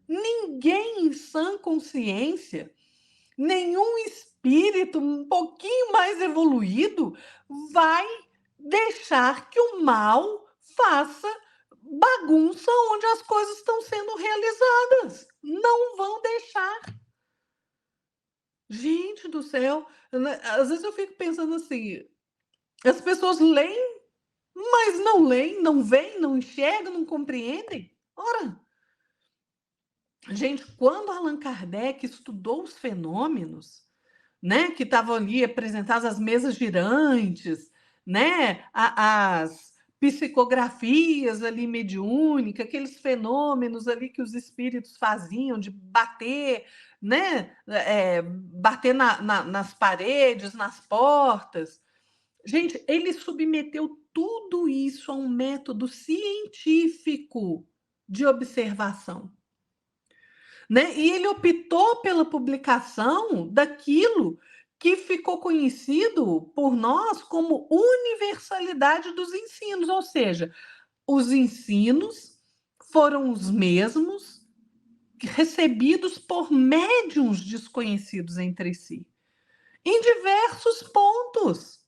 Ninguém em sã consciência, nenhum espírito um pouquinho mais evoluído vai deixar que o mal faça bagunça onde as coisas estão sendo realizadas. Não vão deixar. Gente do céu, às vezes eu fico pensando assim, as pessoas leem, mas não leem, não veem, não enxergam, não compreendem. Ora, gente, quando Allan Kardec estudou os fenômenos, né, que estavam ali apresentadas as mesas girantes, né, as psicografias ali mediúnicas, aqueles fenômenos ali que os espíritos faziam de bater, né, bater nas paredes, nas portas. Gente, ele submeteu tudo isso a um método científico de observação. Né? E ele optou pela publicação daquilo que ficou conhecido por nós como universalidade dos ensinos, ou seja, os ensinos foram os mesmos recebidos por médiuns desconhecidos entre si, em diversos pontos.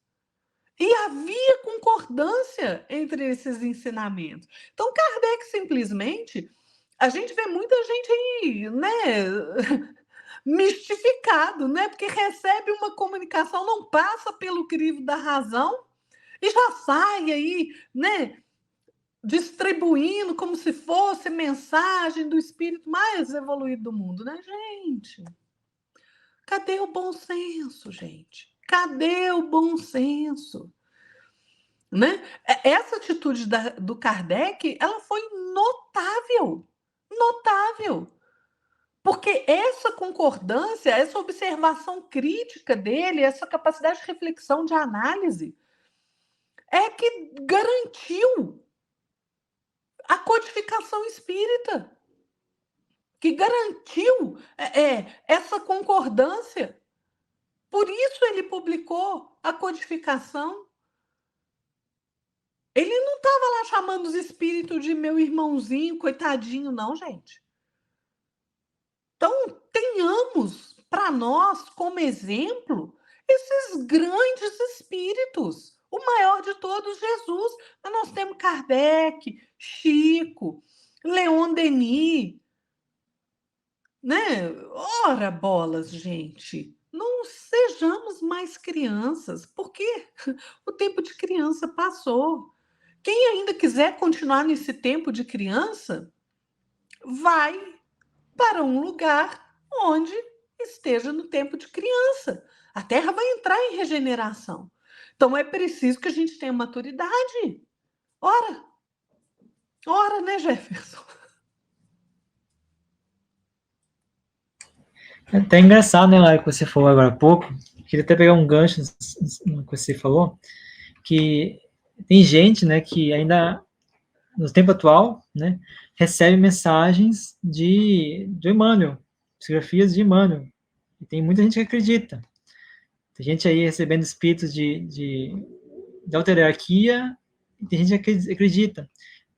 E havia concordância entre esses ensinamentos. Então, Kardec simplesmente, a gente vê muita gente aí, né, mistificado, né, porque recebe uma comunicação, não passa pelo crivo da razão e já sai aí, né, distribuindo como se fosse mensagem do espírito mais evoluído do mundo, né, gente? Cadê o bom senso, gente? Cadê o bom senso? Né? Essa atitude do Kardec, ela foi notável, notável, porque essa concordância, essa observação crítica dele, essa capacidade de reflexão, de análise, é que garantiu a codificação espírita, que garantiu essa concordância. Por isso ele publicou a codificação. Ele não estava lá chamando os espíritos de meu irmãozinho, coitadinho, não, gente. Então, tenhamos para nós como exemplo esses grandes espíritos. O maior de todos, Jesus. Mas nós temos Kardec, Chico, Leon Denis, né? Ora, bolas, gente. Não sejamos mais crianças, porque o tempo de criança passou. Quem ainda quiser continuar nesse tempo de criança, vai para um lugar onde esteja no tempo de criança. A Terra vai entrar em regeneração. Então é preciso que a gente tenha maturidade. Ora, ora, né, Jefferson? É até engraçado, né, Lara, que você falou agora há pouco. Queria até pegar um gancho no que você falou, que tem gente, né, que ainda no tempo atual, né, recebe mensagens de Emmanuel, psicografias de Emmanuel. E tem muita gente que acredita. Tem gente aí recebendo espíritos de alta hierarquia, e tem gente que acredita.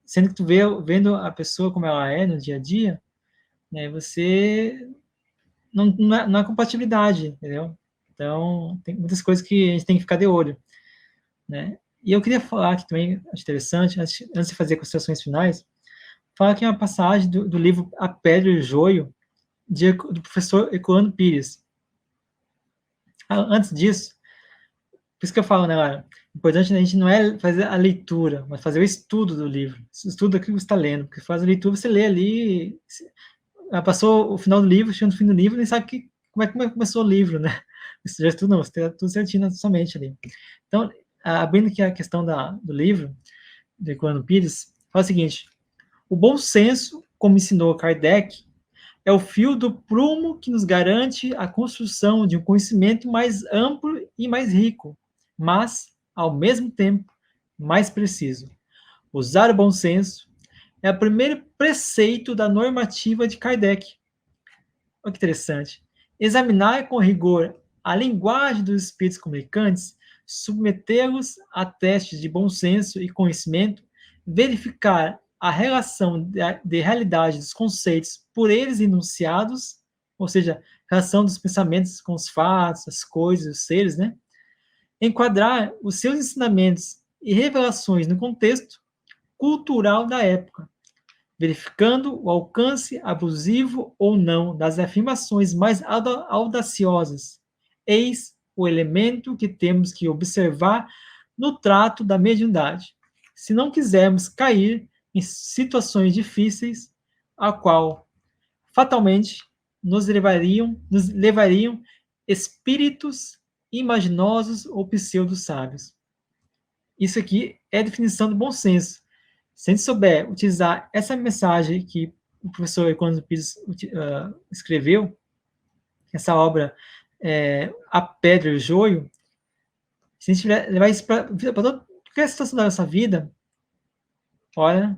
Sendo que tu vendo a pessoa como ela é no dia a dia, né, você não há compatibilidade, entendeu? Então, tem muitas coisas que a gente tem que ficar de olho, né? E eu queria falar aqui também, acho interessante, antes de fazer considerações finais, fala que é uma passagem do livro A Pedra e o Joio, do professor Herculano Pires. Antes disso, por isso que eu falo, né, Lara? O importante a gente não é fazer a leitura, mas fazer o estudo do livro. O estudo daquilo que você está lendo. Porque faz a leitura, você lê ali, passou o final do livro, chegando no fim do livro, nem sabe como é que começou o livro, né? Você já estuda, não, você tem tudo certinho na sua mente ali. Então, abrindo aqui a questão do livro, de Herculano Pires, fala o seguinte: o bom senso, como ensinou Kardec, é o fio do prumo que nos garante a construção de um conhecimento mais amplo e mais rico, mas, ao mesmo tempo, mais preciso. Usar o bom senso é o primeiro preceito da normativa de Kardec. Olha que interessante. Examinar com rigor a linguagem dos espíritos comunicantes, submetê-los a testes de bom senso e conhecimento, verificar a relação de realidade dos conceitos por eles enunciados, ou seja, relação dos pensamentos com os fatos, as coisas, os seres, né? Enquadrar os seus ensinamentos e revelações no contexto cultural da época, verificando o alcance abusivo ou não das afirmações mais audaciosas. Eis o elemento que temos que observar no trato da mediunidade, se não quisermos cair em situações difíceis, a qual fatalmente nos levariam espíritos imaginosos ou pseudo-sábios. Isso aqui é a definição do bom senso. Se a gente souber utilizar essa mensagem que o professor Herculano Pires escreveu, essa obra, A Pedra e o Joio, se a gente levar isso para toda a situação da nossa vida, olha,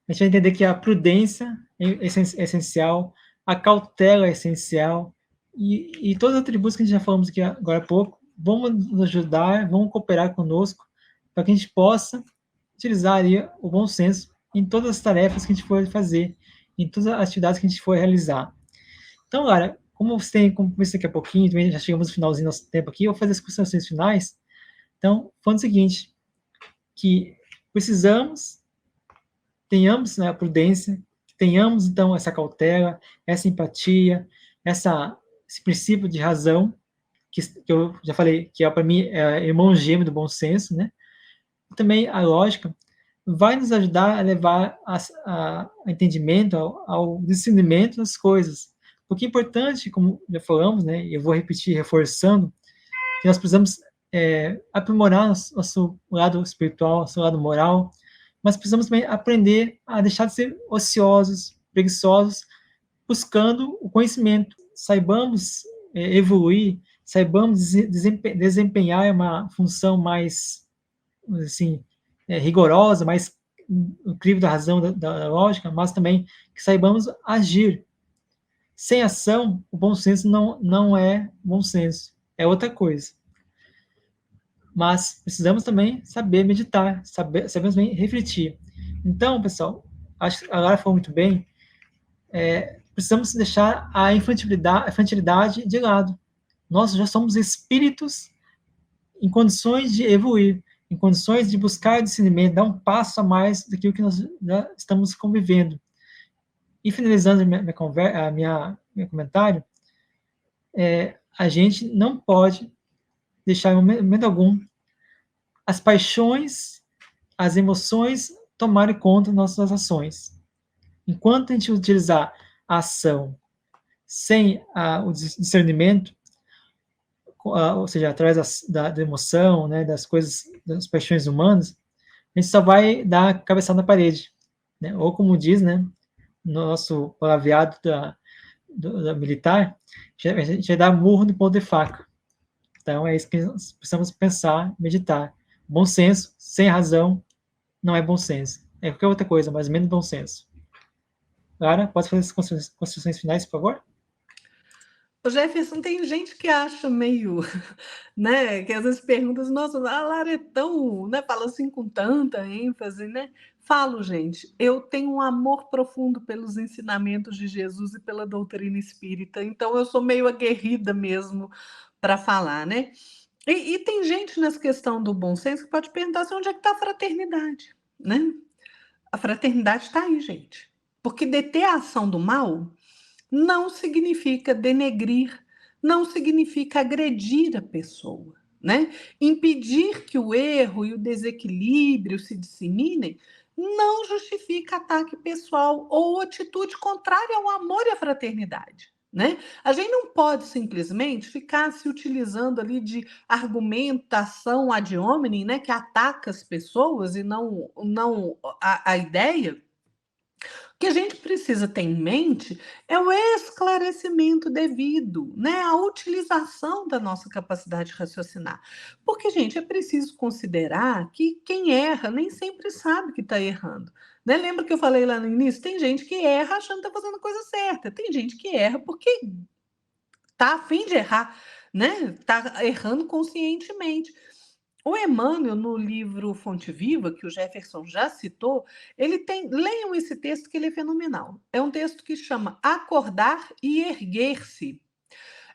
a gente vai entender que a prudência é essencial, a cautela é essencial, e todos os atributos que a gente já falamos aqui agora há pouco vão nos ajudar, vão cooperar conosco, para que a gente possa utilizar ali o bom senso em todas as tarefas que a gente for fazer, em todas as atividades que a gente for realizar. Então, Lara, como você tem, como isso daqui a pouquinho, também já chegamos no finalzinho do nosso tempo aqui, eu vou fazer as considerações finais. Então, falando o seguinte, que tenhamos, né, a prudência, tenhamos, então, essa cautela, essa empatia, esse princípio de razão, que eu já falei, que para mim é irmão gêmeo do bom senso, né? E também a lógica vai nos ajudar a levar a entendimento, ao discernimento das coisas. Porque é importante, como já falamos, né, e eu vou repetir, reforçando, que nós precisamos aprimorar nosso lado espiritual, nosso lado moral, mas precisamos também aprender a deixar de ser ociosos, preguiçosos, buscando o conhecimento. Saibamos evoluir, saibamos desempenhar uma função mais, assim, rigorosa, mais incrível da razão, da lógica, mas também que saibamos agir. Sem ação, o bom senso não é bom senso, é outra coisa. Mas precisamos também saber meditar, sabemos também refletir. Então, pessoal, acho que a Lara falou muito bem, precisamos deixar a infantilidade de lado. Nós já somos espíritos em condições de evoluir, em condições de buscar discernimento, dar um passo a mais daquilo que nós já estamos convivendo. E finalizando meu comentário, a gente não pode deixar em momento algum as paixões, as emoções tomarem conta das nossas ações. Enquanto a gente utilizar a ação sem o discernimento, ou seja, através da emoção, né, das coisas, das paixões humanas, a gente só vai dar cabeçada na parede, né? Ou como diz, né, no nosso palavreado da militar, a gente vai dar murro no pão de faca. Então é isso que nós precisamos pensar, meditar. Bom senso, sem razão, não é bom senso. É qualquer outra coisa, mas menos bom senso. Clara, pode fazer as considerações finais, por favor? O Jefferson, tem gente que acha meio, né, que às vezes pergunta, nossa, a Lara é tão, né, fala assim com tanta ênfase, né? Falo, gente, eu tenho um amor profundo pelos ensinamentos de Jesus e pela doutrina espírita, então eu sou meio aguerrida mesmo para falar, né? E tem gente nessa questão do bom senso que pode perguntar assim, onde é que está a fraternidade, né? A fraternidade está aí, gente. Porque deter a ação do mal não significa denegrir, não significa agredir a pessoa, né? Impedir que o erro e o desequilíbrio se disseminem não justifica ataque pessoal ou atitude contrária ao amor e à fraternidade. Né? A gente não pode simplesmente ficar se utilizando ali de argumentação ad hominem, né, que ataca as pessoas e não a ideia. O que a gente precisa ter em mente é o esclarecimento devido, né? A utilização da nossa capacidade de raciocinar. Porque, gente, é preciso considerar que quem erra nem sempre sabe que está errando. Né? Lembra que eu falei lá no início? Tem gente que erra achando que está fazendo a coisa certa. Tem gente que erra porque está a fim de errar, né? Está errando conscientemente. O Emmanuel, no livro Fonte Viva, que o Jefferson já citou, ele tem. Leiam esse texto que ele é fenomenal. É um texto que chama Acordar e Erguer-se.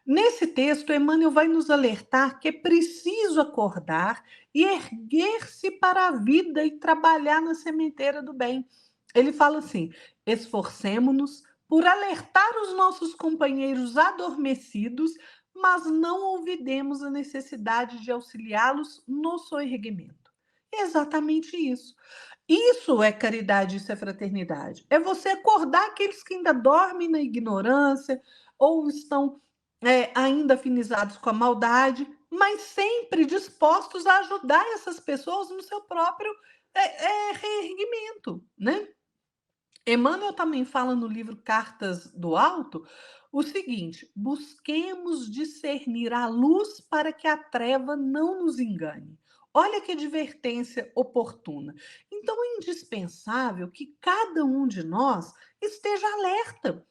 Nesse texto, Emmanuel vai nos alertar que é preciso acordar e erguer-se para a vida e trabalhar na sementeira do bem. Ele fala assim: esforcemo-nos por alertar os nossos companheiros adormecidos, mas não olvidemos a necessidade de auxiliá-los no soerguimento. É exatamente isso. Isso é caridade, isso é fraternidade. É você acordar aqueles que ainda dormem na ignorância ou estão ainda afinizados com a maldade, mas sempre dispostos a ajudar essas pessoas no seu próprio reerguimento, né? Emmanuel também fala no livro Cartas do Alto o seguinte: busquemos discernir a luz para que a treva não nos engane. Olha que advertência oportuna. Então é indispensável que cada um de nós esteja alerta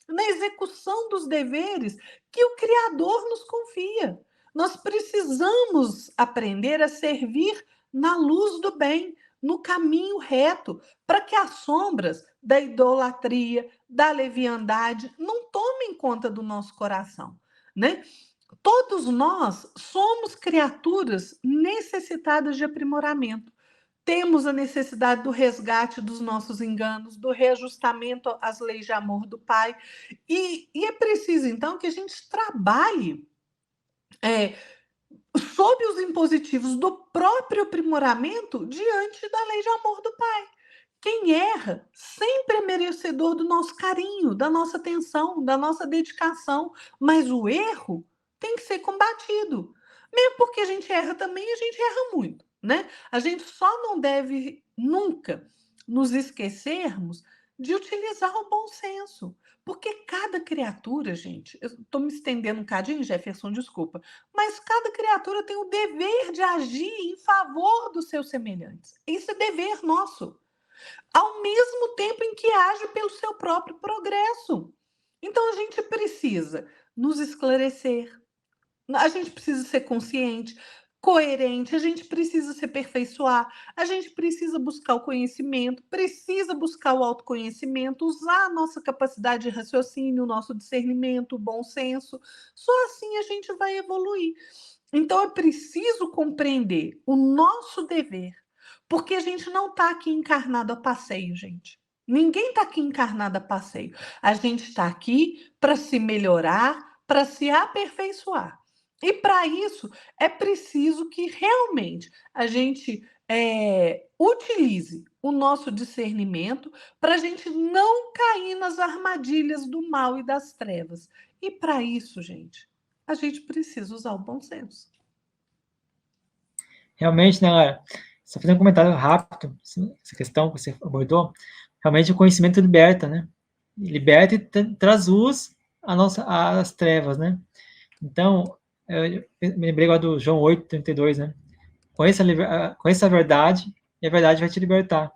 na execução dos deveres que o Criador nos confia. Nós precisamos aprender a servir na luz do bem, no caminho reto, para que as sombras da idolatria, da leviandade não tomem conta do nosso coração, né? Todos nós somos criaturas necessitadas de aprimoramento. Temos a necessidade do resgate dos nossos enganos, do reajustamento às leis de amor do Pai. E é preciso, então, que a gente trabalhe sob os impositivos do próprio aprimoramento diante da lei de amor do Pai. Quem erra sempre é merecedor do nosso carinho, da nossa atenção, da nossa dedicação, mas o erro tem que ser combatido. Mesmo porque a gente erra também, a gente erra muito, né? A gente só não deve nunca nos esquecermos de utilizar o bom senso. Porque cada criatura, gente, eu estou me estendendo um cadinho, Jefferson, desculpa, mas cada criatura tem o dever de agir em favor dos seus semelhantes. Isso é dever nosso ao mesmo tempo em que age pelo seu próprio progresso. Então a gente precisa nos esclarecer, a gente precisa ser consciente, coerente, a gente precisa se aperfeiçoar, a gente precisa buscar o conhecimento, precisa buscar o autoconhecimento, usar a nossa capacidade de raciocínio, o nosso discernimento, o bom senso. Só assim a gente vai evoluir. Então é preciso compreender o nosso dever, porque a gente não está aqui encarnado a passeio, gente. Ninguém está aqui encarnado a passeio. A gente está aqui para se melhorar, para se aperfeiçoar. E para isso é preciso que realmente a gente utilize o nosso discernimento para a gente não cair nas armadilhas do mal e das trevas. E para isso, gente, a gente precisa usar o bom senso. Realmente, né, Lara? Só fazer um comentário rápido, essa questão que você abordou. Realmente o conhecimento liberta, né? Liberta e traz luz às trevas, né? Então, eu me lembrei agora do João 8:32, né? Conheça a verdade e a verdade vai te libertar,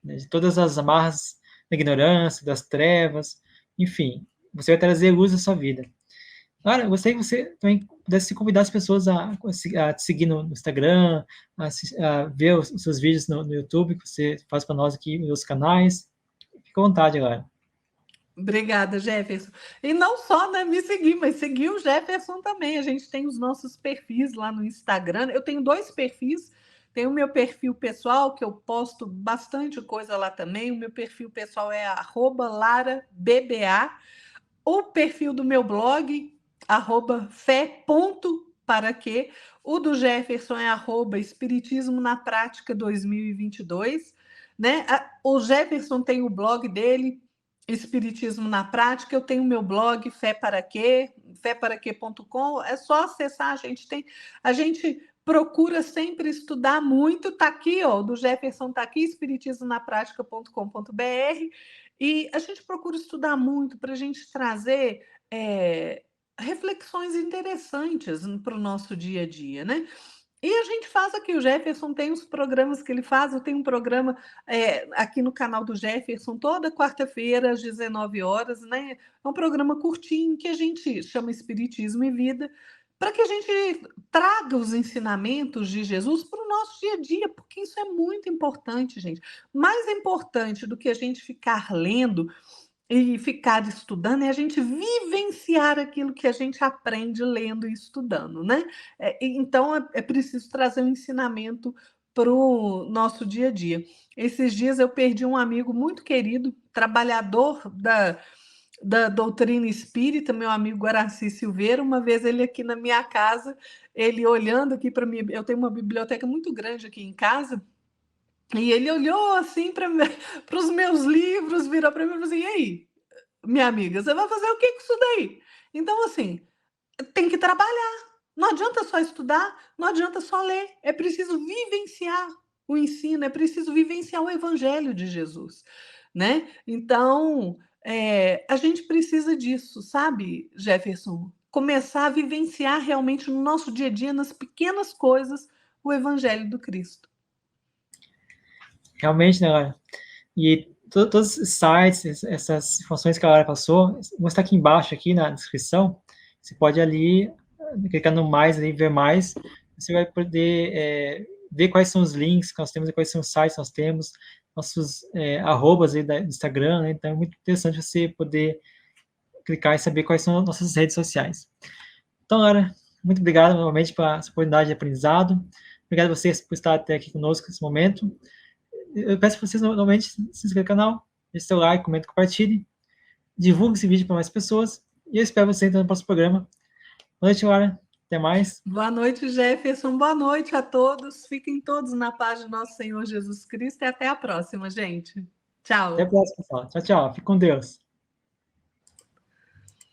né? De todas as amarras da ignorância, das trevas, enfim, você vai trazer luz à sua vida. Cara, eu gostaria que você também pudesse convidar as pessoas a te seguir no Instagram, a ver os seus vídeos no YouTube que você faz para nós aqui nos canais. Fica à vontade agora. Obrigada, Jefferson. E não só me seguir, mas seguir o Jefferson também. A gente tem os nossos perfis lá no Instagram. Eu tenho 2 perfis. Tem o meu perfil pessoal, que eu posto bastante coisa lá também. O meu perfil pessoal é @larabba. O perfil do meu blog, @fé.paraquê. O do Jefferson é @espiritismo na prática 2022, né? O Jefferson tem o blog dele, Espiritismo na Prática. Eu tenho o meu blog, Fé para Quê, féparaquê.com. É só acessar, a gente procura sempre estudar muito. Tá aqui, ó, do Jefferson tá aqui, espiritismonaprática.com.br. E a gente procura estudar muito para a gente trazer reflexões interessantes para o nosso dia a dia, né? E a gente faz aqui, o Jefferson tem os programas que ele faz, eu tenho um programa aqui no canal do Jefferson, toda quarta-feira, às 19 horas, né? É um programa curtinho que a gente chama Espiritismo e Vida, para que a gente traga os ensinamentos de Jesus para o nosso dia a dia, porque isso é muito importante, gente. Mais importante do que a gente ficar lendo e ficar estudando é a gente vivenciar aquilo que a gente aprende lendo e estudando, né? Então é preciso trazer um ensinamento para o nosso dia a dia. Esses dias eu perdi um amigo muito querido, trabalhador da doutrina espírita, meu amigo Guaraci Silveira. Uma vez ele aqui na minha casa, ele olhando aqui para mim, eu tenho uma biblioteca muito grande aqui em casa, e ele olhou assim para os meus livros, virou para mim e falou assim: e aí, minha amiga, você vai fazer o que com isso daí? Então, assim, tem que trabalhar. Não adianta só estudar, não adianta só ler. É preciso vivenciar o ensino, é preciso vivenciar o evangelho de Jesus, né? Então, a gente precisa disso, sabe, Jefferson? Começar a vivenciar realmente no nosso dia a dia, nas pequenas coisas, o evangelho do Cristo. Realmente, né, Lara? E todos os sites, essas informações que a Lara passou, vão estar aqui embaixo, aqui na descrição. Você pode ali clicar no mais, ali, ver mais. Você vai poder ver quais são os links que nós temos e quais são os sites que nós temos, nossos arrobas aí do Instagram, né? Então é muito interessante você poder clicar e saber quais são as nossas redes sociais. Então, Lara, muito obrigado novamente pela oportunidade de aprendizado. Obrigado a vocês por estar até aqui conosco nesse momento. Eu peço para vocês novamente se inscrevam no canal, deixe seu like, comente, compartilhe, divulgue esse vídeo para mais pessoas e eu espero você então no próximo programa. Boa noite, Lara. Até mais. Boa noite, Jefferson. Boa noite a todos. Fiquem todos na paz de nosso Senhor Jesus Cristo e até a próxima, gente. Até a Tchau. próxima, pessoal. Tchau, tchau. Fique com Deus.